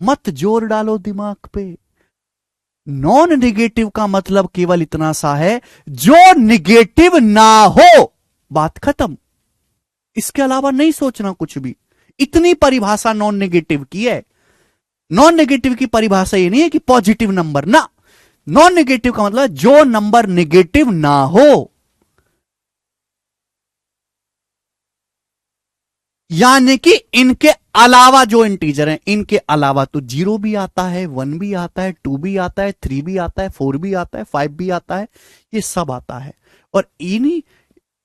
[SPEAKER 1] मत जोर डालो दिमाग पे। नॉन नेगेटिव का मतलब केवल इतना सा है जो नेगेटिव ना हो, बात खत्म। इसके अलावा नहीं सोचना कुछ भी। इतनी परिभाषा नॉन नेगेटिव की है। नॉन नेगेटिव की परिभाषा ये नहीं है कि पॉजिटिव नंबर ना। नॉन नेगेटिव का मतलब जो नंबर नेगेटिव ना हो। यानी कि इनके अलावा जो इंटीजर हैं, इनके अलावा तो 0 भी आता है, 1 भी आता है, 2 भी आता है, 3 भी आता है, 4 भी आता है, 5 भी आता है, ये सब आता है। और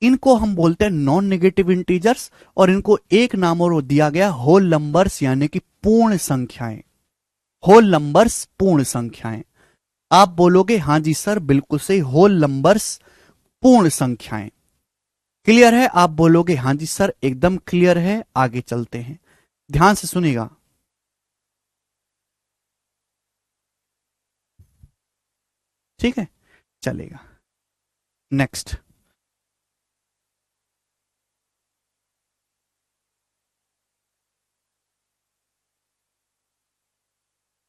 [SPEAKER 1] इनको हम बोलते हैं नॉन नेगेटिव इंटीजर्स, और इनको एक नाम और दिया गया होल नंबर्स, यानी कि पूर्ण संख्याएं। होल नंबर्स पूर्ण संख्याएं। आप बोलोगे हां जी सर बिल्कुल सही, होल नंबर्स पूर्ण संख्याएं। क्लियर है? आप बोलोगे हां जी सर एकदम क्लियर है। आगे चलते हैं, ध्यान से सुनिएगा। ठीक है, चलेगा। नेक्स्ट,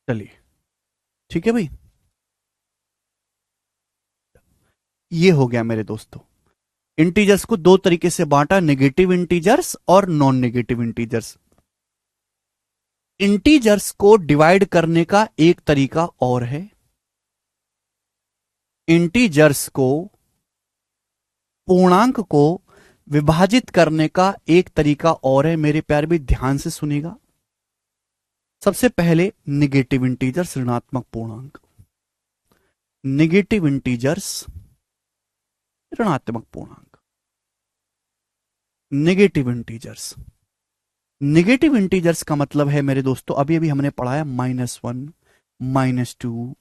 [SPEAKER 1] चलिए। ठीक है भाई, ये हो गया मेरे दोस्तों। इंटीजर्स को दो तरीके से बांटा, नेगेटिव इंटीजर्स और नॉन नेगेटिव इंटीजर्स। इंटीजर्स को डिवाइड करने का एक तरीका और है। इंटीजर्स को, पूर्णांक को विभाजित करने का एक तरीका और है। मेरे प्यार भी ध्यान से सुनिएगा। सबसे पहले निगेटिव इंटीजर्स, ऋणात्मक पूर्णांक। निगेटिव इंटीजर्स, ऋणात्मक पूर्णांक। नेगेटिव इंटीजर्स, नेगेटिव इंटीजर्स का मतलब है मेरे दोस्तों, अभी अभी हमने पढ़ा है -1, -2,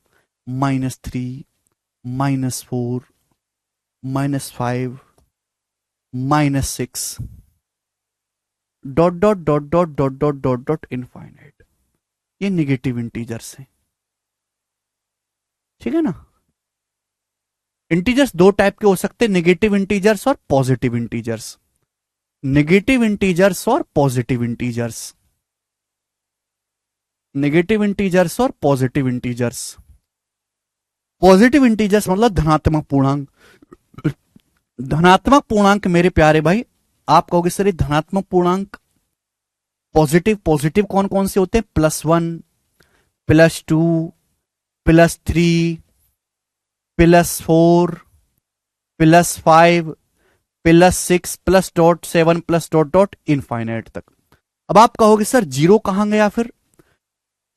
[SPEAKER 1] -3, -4, -5, -6, dot dot dot dot dot dot dot dot infinite. ये निगेटिव इंटीजर्स हैं। ठीक है ना? इंटीजर्स दो टाइप के हो सकते हैं, नेगेटिव इंटीजर्स और पॉजिटिव इंटीजर्स। नेगेटिव इंटीजर्स और पॉजिटिव इंटीजर्स। नेगेटिव इंटीजर्स और पॉजिटिव इंटीजर्स। पॉजिटिव इंटीजर्स मतलब धनात्मक पूर्णांक। धनात्मक पूर्णांक मेरे प्यारे भाई, आप कहोगे सर ये धनात्मक पूर्णांक पॉजिटिव, पॉजिटिव कौन कौन से होते हैं? +1, +2, +3, +4, +5, +6, +7, +. इनफाइनाइट तक। अब आप कहोगे सर जीरो कहां गया फिर?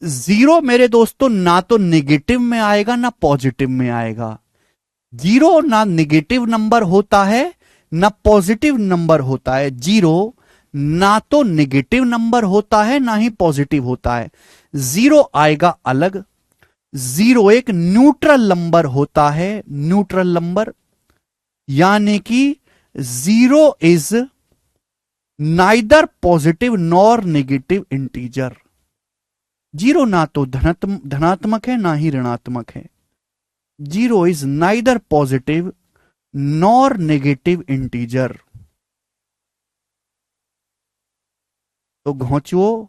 [SPEAKER 1] जीरो मेरे दोस्तों ना तो नेगेटिव में आएगा ना पॉजिटिव में आएगा। जीरो ना नेगेटिव नंबर होता है ना पॉजिटिव नंबर होता है। जीरो ना तो नेगेटिव नंबर होता है ना ही पॉजिटिव होता है। जीरो आएगा अलग। जीरो एक न्यूट्रल नंबर होता है, न्यूट्रल नंबर, यानी कि zero is neither positive nor negative integer. Zero ना तो धनात्मक है ना ही ऋणात्मक है। Zero is neither positive nor negative integer. तो घोंचुओ,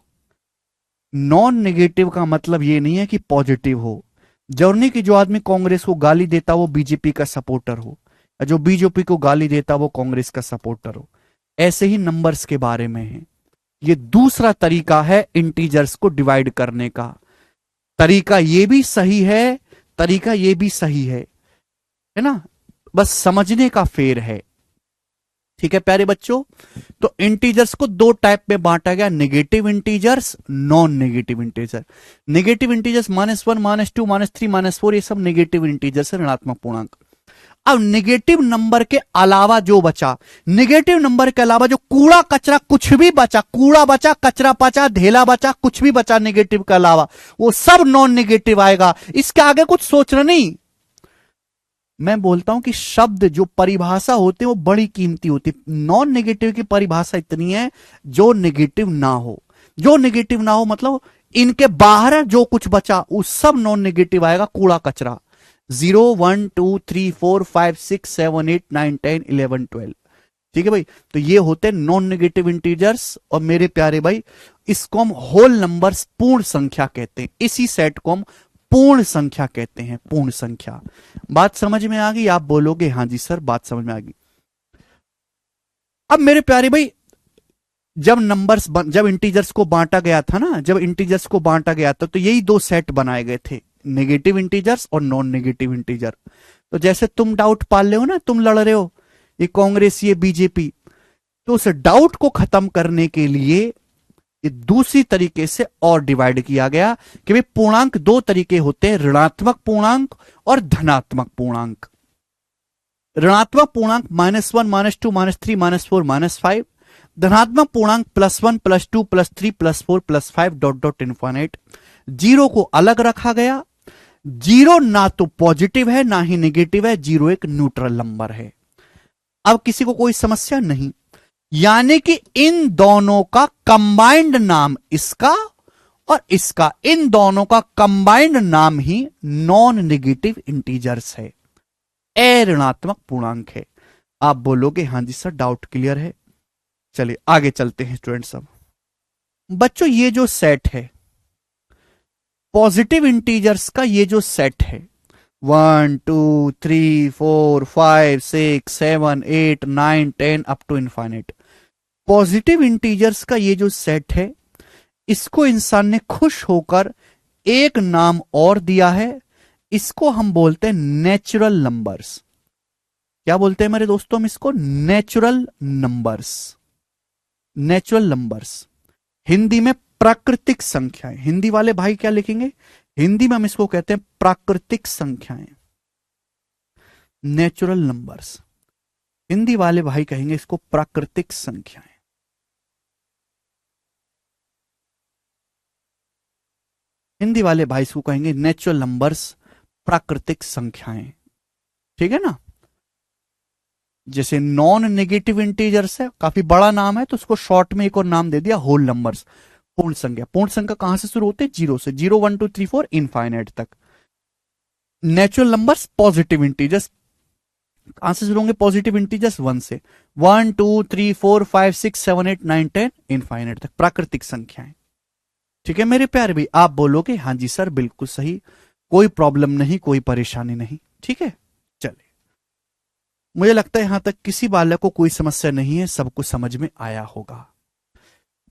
[SPEAKER 1] नॉन नेगेटिव का मतलब यह नहीं है कि पॉजिटिव हो। जरूरी कि जो आदमी कांग्रेस को गाली देता वो बीजेपी का सपोर्टर हो, या जो बीजेपी को गाली देता वो कांग्रेस का सपोर्टर हो। ऐसे ही नंबर्स के बारे में है। ये दूसरा तरीका है इंटीजर्स को डिवाइड करने का। तरीका ये भी सही है, तरीका ये भी सही है ना? बस समझने का फेर है। ठीक है प्यारे बच्चों, तो इंटीजर्स को दो टाइप में बांटा गया, negative integers, non negative integer. Negative integers -1, -2, -3, -4 ये सब नेगेटिव इंटीजर्स है, ऋणात्मक पूर्णांक। अब नेगेटिव नंबर के अलावा जो बचा, नेगेटिव नंबर के अलावा जो कूड़ा कचरा कुछ भी बचा, कूड़ा बचा, कचरा बचा, ढेला बचा, कुछ भी बचा नेगेटिव के अलावा, वो सब नॉन नेगेटिव आएगा। इसके आगे कुछ सोचना नहीं। मैं बोलता हूं कि शब्द जो परिभाषा होते हैं वो बड़ी कीमती होती है। नॉन नेगेटिव की परिभाषा इतनी है जो नेगेटिव ना हो। जो नेगेटिव ना हो मतलब इनके बाहर जो कुछ बचा वो सब नॉन नेगेटिव आएगा, कूड़ा कचरा। 0, 1, 2, 3, 4, 5, 6, 7, 8, 9, 10, 11, 12। ठीक है भाई, तो ये होते हैं नॉन नेगेटिव इंटीजर्स। और मेरे प्यारे भाई, इसको हम होल नंबर्स, पूर्ण संख्या कहते हैं। इसी सेट को हम पूर्ण संख्या कहते हैं, पूर्ण संख्या। बात समझ में आ गई? आप बोलोगे हां जी सर बात समझ में आ गई। अब मेरे प्यारे भाई, जब इंटीजर्स को बांटा गया था ना, जब इंटीजर्स को बांटा गया था तो यही दो सेट बनाए गए थे, नेगेटिव इंटीजर्स और नॉन नेगेटिव इंटीजर। तो जैसे तुम डाउट पाल रहे हो ना, तुम लड़ रहे हो ये कांग्रेस ये बीजेपी, तो उस डाउट को खत्म करने के लिए ये दूसरी तरीके से और डिवाइड किया गया कि भाई पूर्णांक दो तरीके होते हैं, ऋणात्मक पूर्णांक और धनात्मक पूर्णांक। ऋणात्मक पूर्णांक -1, -2, -3, -4, -5, धनात्मक पूर्णांक +1, +2, +3, +4, +5 डॉट डॉट इनफाइनाइट। जीरो को अलग रखा गया। जीरो ना तो पॉजिटिव है ना ही नेगेटिव है, जीरो एक न्यूट्रल नंबर है। अब किसी को कोई समस्या नहीं, यानी कि इन दोनों का कंबाइंड नाम इसका और इसका, इन दोनों का कंबाइंड नाम ही नॉन नेगेटिव इंटीजर्स है, अऋणात्मक पूर्णांक है। आप बोलोगे हां जी सर डाउट क्लियर है। चलिए आगे चलते हैं स्टूडेंट्स। अब बच्चों ये जो सेट है पॉजिटिव इंटीजर्स का, ये जो सेट है 1 2 3 4 5 6 7 8 9 10 up to infinite, positive integers का ये जो सेट है, इसको इंसान ने खुश होकर एक नाम और दिया है। इसको हम बोलते हैं नेचुरल नंबर्स। क्या बोलते हैं मेरे दोस्तों हम इसको? Natural numbers. Natural numbers Hindi में प्राकृतिक संख्याएं। हिंदी वाले भाई क्या लिखेंगे? हिंदी में हम इसको कहते हैं प्राकृतिक संख्याएं, नेचुरल नंबर्स। हिंदी वाले भाई कहेंगे इसको प्राकृतिक संख्याएं। हिंदी वाले भाई इसको कहेंगे नेचुरल नंबर्स, प्राकृतिक संख्याएं। ठीक है ना? जैसे नॉन नेगेटिव इंटीजर्स है, काफी बड़ा नाम है तो उसको शॉर्ट में एक और नाम दे दिया होल नंबर्स, पूर्ण संख्या। पूर्ण संख्या कहां से शुरू होते हैं? जीरो से। 0 1 2 3 4 इनफाइनाइट तक। नेचुरल नंबर्स पॉजिटिव इंटीजर्स कहां से शुरू होंगे? पॉजिटिव इंटीजर्स 1 से। 1 2 3 4 5 6 7 8 9 10 इनफाइनाइट तक प्राकृतिक संख्याएं। ठीक है मेरे प्यारे भाई, आप बोलोगे हां जी सर बिल्कुल सही, कोई प्रॉब्लम नहीं, कोई परेशानी नहीं। ठीक है, चलिए मुझे लगता है यहां तक किसी बालक को कोई समस्या नहीं है, सबको समझ में आया होगा।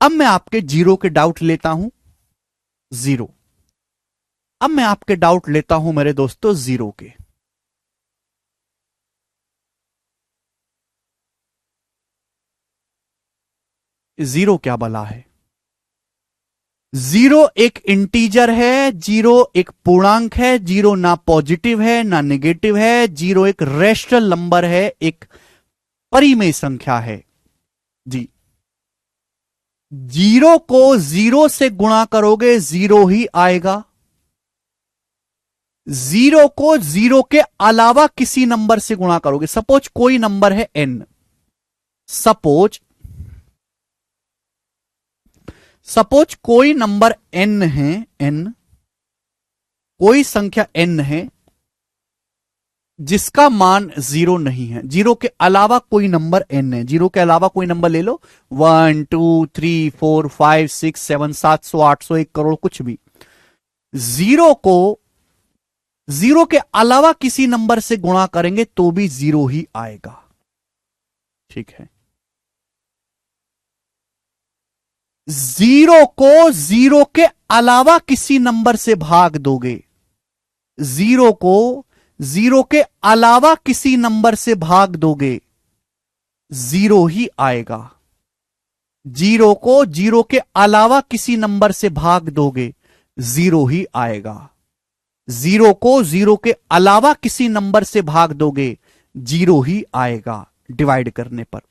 [SPEAKER 1] अब मैं आपके जीरो के डाउट लेता हूं। जीरो, अब मैं आपके डाउट लेता हूं मेरे दोस्तों जीरो के। जीरो क्या बला है? जीरो एक इंटीजर है, जीरो एक पूर्णांक है, जीरो ना पॉजिटिव है ना नेगेटिव है, जीरो एक रैशनल नंबर है, एक परिमेय संख्या है जी। जीरो को जीरो से गुणा करोगे जीरो ही आएगा। जीरो को जीरो के अलावा किसी नंबर से गुणा करोगे, सपोज कोई नंबर है n, सपोज कोई नंबर n है, n कोई संख्या n है जिसका मान जीरो नहीं है। जीरो के अलावा कोई नंबर n है, जीरो के अलावा कोई नंबर ले लो, 1 2 3 4 5 6 7 700 800 1 करोड़ कुछ भी। जीरो को जीरो के अलावा किसी नंबर से गुणा करेंगे तो भी जीरो ही आएगा। ठीक है, जीरो को जीरो के अलावा किसी नंबर से भाग दोगे, जीरो को जीरो के अलावा किसी नंबर से भाग दोगे जीरो ही आएगा। जीरो को जीरो के अलावा किसी नंबर से भाग दोगे जीरो ही आएगा। जीरो को जीरो के अलावा किसी नंबर से भाग दोगे जीरो ही आएगा डिवाइड करने पर।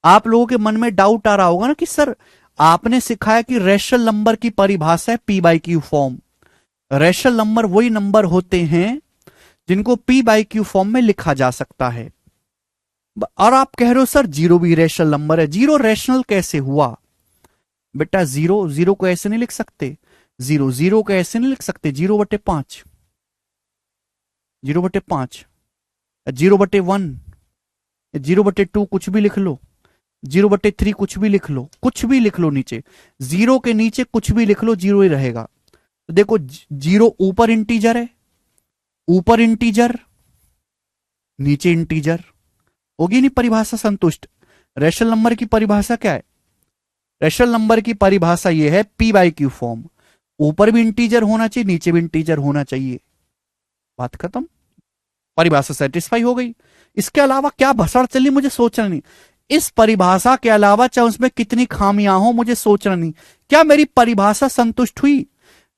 [SPEAKER 1] आप लोगों के मन में डाउट आ रहा होगा ना कि सर आपने सिखाया कि रैशनल नंबर की परिभाषा है p/q फॉर्म। रैशनल नंबर वही नंबर होते हैं जिनको p/q फॉर्म में लिखा जा सकता है। और आप कह रहे हो सर जीरो भी रैशनल नंबर है। जीरो रैशनल कैसे हुआ? बेटा जीरो जीरो को ऐसे नहीं लिख सकते, जीरो जीरो को ऐसे नहीं लिख सकते, 0/5, 0/5, 0/1, 0/2 कुछ भी लिख लो, 0/3 कुछ भी लिख लो, कुछ भी लिख लो नीचे, जीरो के नीचे कुछ भी लिख लो जीरो ही रहेगा। तो देखो जीरो ऊपर इंटीजर है, ऊपर इंटीजर नीचे इंटीजर, होगी नहीं परिभाषा संतुष्ट। रैशनल नंबर की परिभाषा क्या है? रैशनल नंबर की परिभाषा यह है p/q फॉर्म, ऊपर भी इंटीजर होना चाहिए नीचे भी इंटीजर होना चाहिए। बात खत्म, परिभाषा सेटिस्फाई हो गई। इसके अलावा क्या भसड़ चली मुझे सोचना नहीं। इस परिभाषा के अलावा चाहे उसमें कितनी खामियां हो मुझे सोचना नहीं। क्या मेरी परिभाषा संतुष्ट हुई?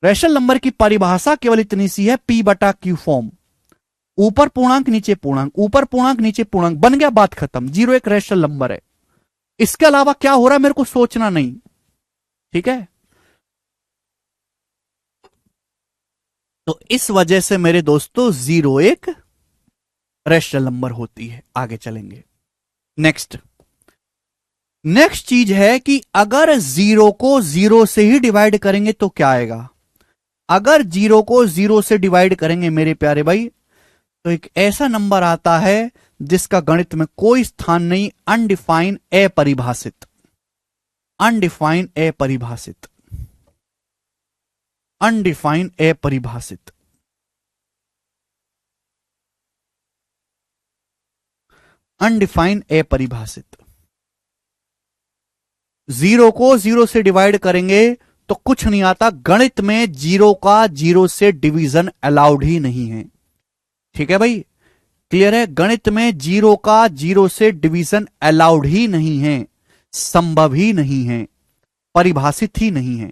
[SPEAKER 1] रैशनल नंबर की परिभाषा केवल इतनी सी है, पी बटा क्यू फॉर्म, ऊपर पूर्णांक नीचे पूर्णांक, ऊपर पूर्णांक नीचे पूर्णांक, बन गया, बात खत्म। जीरो एक रैशनल नंबर है, इसके अलावा क्या हो रहा है मेरे को सोचना नहीं। ठीक है, तो इस वजह से मेरे दोस्तों जीरो एक रैशनल नंबर होती है। आगे चलेंगे। नेक्स्ट नेक्स्ट चीज है कि अगर जीरो को जीरो से ही डिवाइड करेंगे तो क्या आएगा? अगर जीरो को जीरो से डिवाइड करेंगे मेरे प्यारे भाई, तो एक ऐसा नंबर आता है जिसका गणित में कोई स्थान नहीं, अनडिफाइन अपरिभाषित, अनडिफाइन अपरिभाषित, अनडिफाइन अपरिभाषित, अनडिफाइन अपरिभाषित। जीरो को जीरो से डिवाइड करेंगे तो कुछ नहीं आता, गणित में जीरो का जीरो से डिवीजन अलाउड ही नहीं है। ठीक है भाई, क्लियर है? गणित में जीरो का जीरो से डिवीजन अलाउड ही नहीं है, संभव ही नहीं है, परिभाषित ही नहीं है।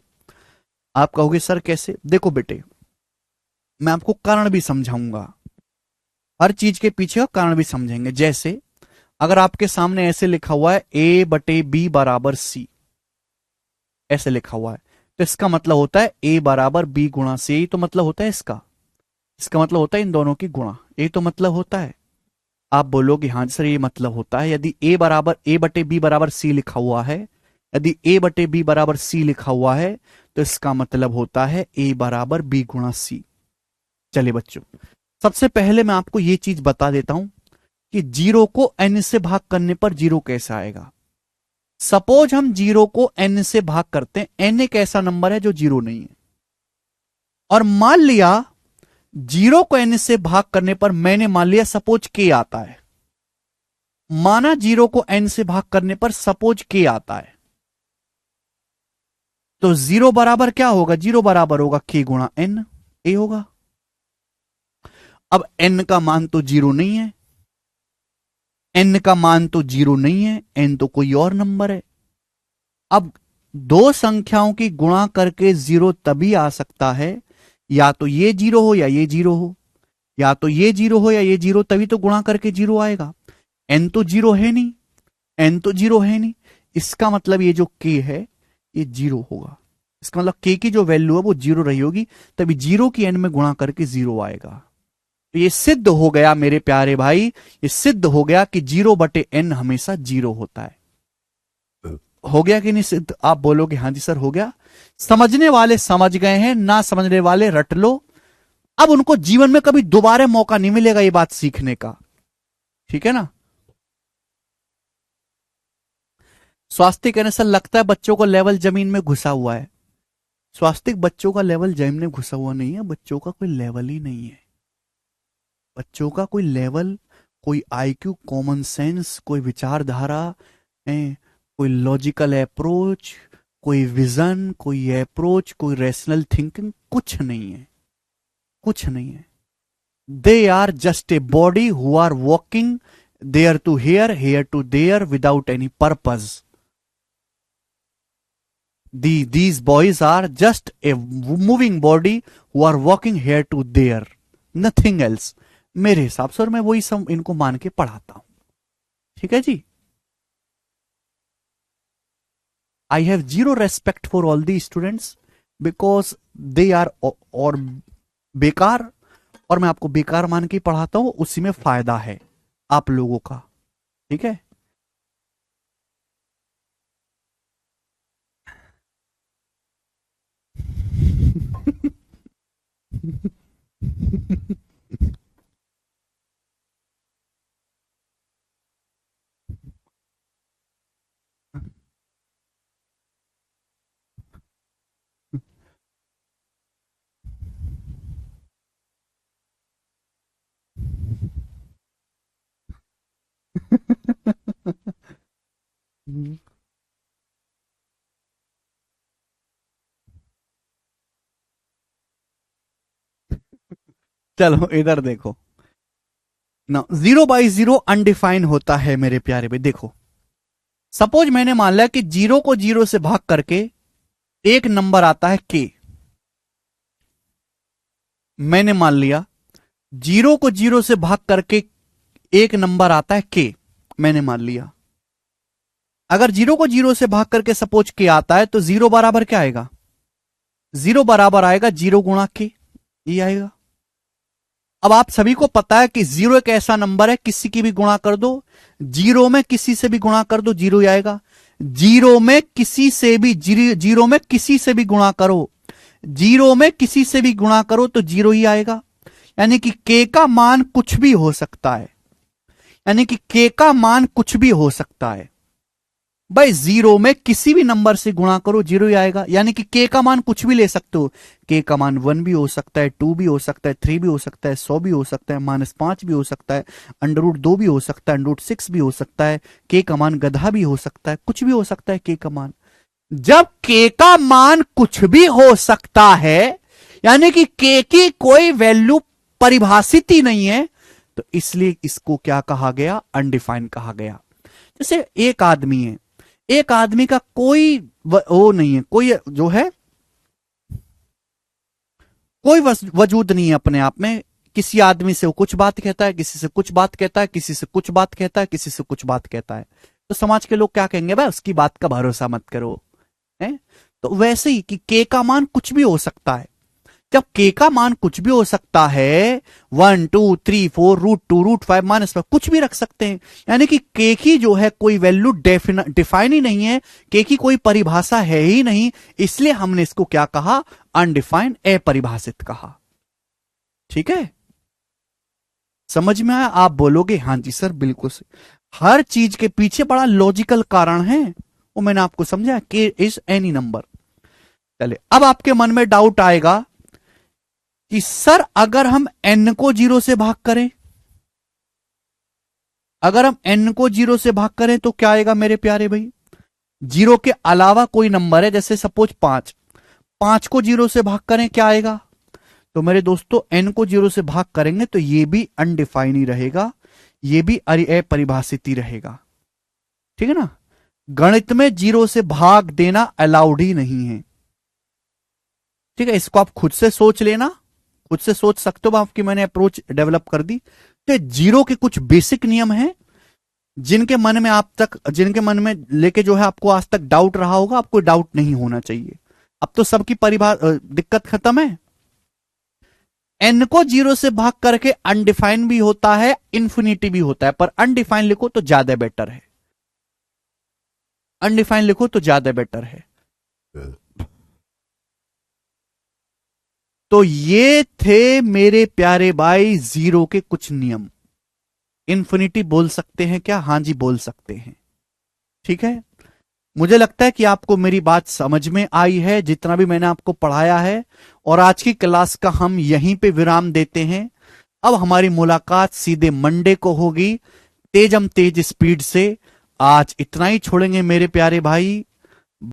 [SPEAKER 1] आप कहोगे सर कैसे? देखो बेटे, मैं आपको कारण भी समझाऊंगा, हर चीज के पीछे का कारण भी समझेंगे। जैसे अगर आपके सामने ऐसे लिखा हुआ है ए बटे बी बराबर सी, ऐसे लिखा हुआ है, तो इसका मतलब होता है ए बराबर बी गुणा सी। यही तो मतलब होता है इसका, इसका मतलब होता है इन दोनों की गुणा, यही तो मतलब होता है। आप बोलोगे हाँ सर ये मतलब होता है, यदि ए बराबर ए बटे बी बराबर सी लिखा हुआ है, यदि ए बटे बी बराबर सी लिखा हुआ है तो इसका मतलब होता है ए बराबर बी गुणा सी। चलिए बच्चों, सबसे पहले मैं आपको यह चीज बता देता हूं कि जीरो को एन से भाग करने पर जीरो कैसे आएगा। सपोज हम जीरो को एन से भाग करते हैं, एन एक ऐसा नंबर है जो जीरो नहीं है, और मान लिया जीरो को एन से भाग करने पर, मैंने मान लिया सपोज के आता है, माना जीरो को एन से भाग करने पर सपोज के आता है, तो जीरो बराबर क्या होगा? जीरो बराबर होगा के गुणा एन, ए होगा। अब एन का मान तो जीरो नहीं है, एन का मान तो जीरो नहीं है, एन तो कोई और नंबर है। अब दो संख्याओं की गुणा करके जीरो तभी आ सकता है, या तो ये जीरो हो या ये जीरो हो, या तो ये जीरो हो या ये जीरो, तभी तो गुणा करके जीरो आएगा। एन तो जीरो है नहीं, एन तो जीरो है नहीं, इसका मतलब ये जो के है ये जीरो होगा, इसका मतलब के की जो वैल्यू है वो जीरो रही होगी, तभी जीरो की एन में गुणा करके जीरो आएगा। तो ये सिद्ध हो गया मेरे प्यारे भाई, ये सिद्ध हो गया कि जीरो बटे एन हमेशा जीरो होता है। हो गया कि नहीं सिद्ध? आप बोलोगे हाँ जी सर हो गया। समझने वाले समझ गए हैं, ना समझने वाले रट लो, अब उनको जीवन में कभी दोबारा मौका नहीं मिलेगा ये बात सीखने का। ठीक है ना? स्वास्थ्य कहने से लगता है बच्चों को लेवल जमीन में घुसा हुआ है। स्वास्थ्य बच्चों का लेवल जमीन में घुसा हुआ नहीं है, बच्चों का कोई लेवल ही नहीं है, बच्चों का कोई लेवल, कोई आईक्यू, कॉमन सेंस, कोई विचारधारा, कोई लॉजिकल अप्रोच, कोई विजन, कोई अप्रोच, कोई रैशनल थिंकिंग, कुछ नहीं है, कुछ नहीं है। They are just a body who are walking there to here, here to there without any purpose. These boys are just a moving body who are walking here to there, nothing else। मेरे हिसाब से, और मैं वही सब इनको मान के पढ़ाता हूं। ठीक है जी? I have zero respect for all the students because they are और बेकार, और मैं आपको बेकार मान के पढ़ाता हूं, उसी में फायदा है आप लोगों का। ठीक है? चलो इधर देखो ना, जीरो बाई जीरो अनडिफाइन होता है मेरे प्यारे भाई। देखो सपोज मैंने मान लिया कि 0 को 0 से भाग करके एक नंबर आता है k। मैंने मान लिया 0 को 0 से भाग करके एक नंबर आता है k। मैंने मान लिया अगर 0 को 0 से भाग करके सपोज k आता है तो 0 बराबर क्या आएगा? 0 बराबर आएगा 0 गुणा k, ये आएगा। अब आप सभी को पता है कि 0 एक ऐसा नंबर है किसी की भी गुणा कर दो, 0 में किसी से भी गुणा कर दो 0 ही आएगा। 0 में किसी से भी 0 में किसी से भी गुणा करो, 0 में किसी से भी गुणा करो तो 0 ही आएगा। यानी कि k का मान कुछ भी हो सकता है, यानी कि k का मान कुछ भी हो सकता है भाई। 0 में किसी भी नंबर से गुणा करो 0 ही आएगा। यानी कि k का मान कुछ भी ले सकते हो। k का मान 1 भी हो सकता है, 2 भी हो सकता है, 3 भी हो सकता है, 100 भी हो सकता है, -5 भी हो सकता है, √2 भी हो सकता है, √6 भी हो सकता है। k का मान गधा भी हो सकता है, कुछ भी हो सकता है k का मान। जब k का मान कुछ भी हो सकता है यानी कि k की कोई वैल्यू परिभाषित ही नहीं है, तो इसलिए इसको क्या कहा गया? अनडिफाइंड कहा गया। जैसे एक आदमी है, एक आदमी का कोई वो नहीं है, कोई जो है कोई वजूद नहीं है अपने आप में। किसी आदमी से वो कुछ बात कहता है, किसी से कुछ बात कहता है, किसी से कुछ बात कहता है, किसी से कुछ बात कहता है। तो समाज के लोग क्या कहेंगे? भाई उसकी बात का भरोसा मत करो, है? तो वैसे ही कि k का मान कुछ भी हो सकता है। जब k का मान कुछ भी हो सकता है, 1 2 3 4 √2 √5 -5 कुछ भी रख सकते हैं। यानी कि k की जो है कोई वैल्यू डिफाइन ही नहीं है, k की कोई परिभाषा है ही नहीं, इसलिए हमने इसको क्या कहा? अनडिफाइंड, अपरिभाषित कहा। ठीक है, समझ में आया? आप बोलोगे हाँ जी सर बिल्कुल सही। हर चीज के पीछे बड़ा लॉजिकल कारण है, वो मैंने आपको समझाया। k is any number. चलिए, अब आपके मन में डाउट आएगा कि सर अगर हम n को 0 से भाग करें, अगर हम n को 0 से भाग करें तो क्या आएगा मेरे प्यारे भाई? 0 के अलावा कोई नंबर है, जैसे सपोज 5 को 0 से भाग करें क्या आएगा? तो मेरे दोस्तों n को 0 से भाग करेंगे तो ये भी अनडिफाइन ही रहेगा, ये भी अपरिभाषित ही रहेगा। ठीक है ना? गणित में 0 से भाग देना अलाउड ही नहीं है। ठीक है, इसको आप खुद से सोच लेना, खुद से सोच सकते हो। आपकी मैंने अप्रोच डेवलप कर दी। तो 0 के कुछ बेसिक नियम हैं जिनके मन में लेके जो है आपको आज तक डाउट रहा होगा, आपको डाउट नहीं होना चाहिए। अब तो सबकी दिक्कत खत्म है। n को 0 से भाग करके अनडिफाइन भी होता है, इंफिनिटी भी होता है, पर अनडिफाइन लिखो तो ज्यादा बेटर है। अनडिफाइन लिखो तो ज्यादा बेटर है। तो ये थे मेरे प्यारे भाई 0 के कुछ नियम। इंफिनिटी बोल सकते हैं क्या? हां जी बोल सकते हैं। ठीक है, मुझे लगता है कि आपको मेरी बात समझ में आई है, जितना भी मैंने आपको पढ़ाया है। और आज की क्लास का हम यहीं पे विराम देते हैं। अब हमारी मुलाकात सीधे मंडे को होगी, तेजम तेज स्पीड से। आज इतना ही छोड़ेंगे मेरे प्यारे भाई।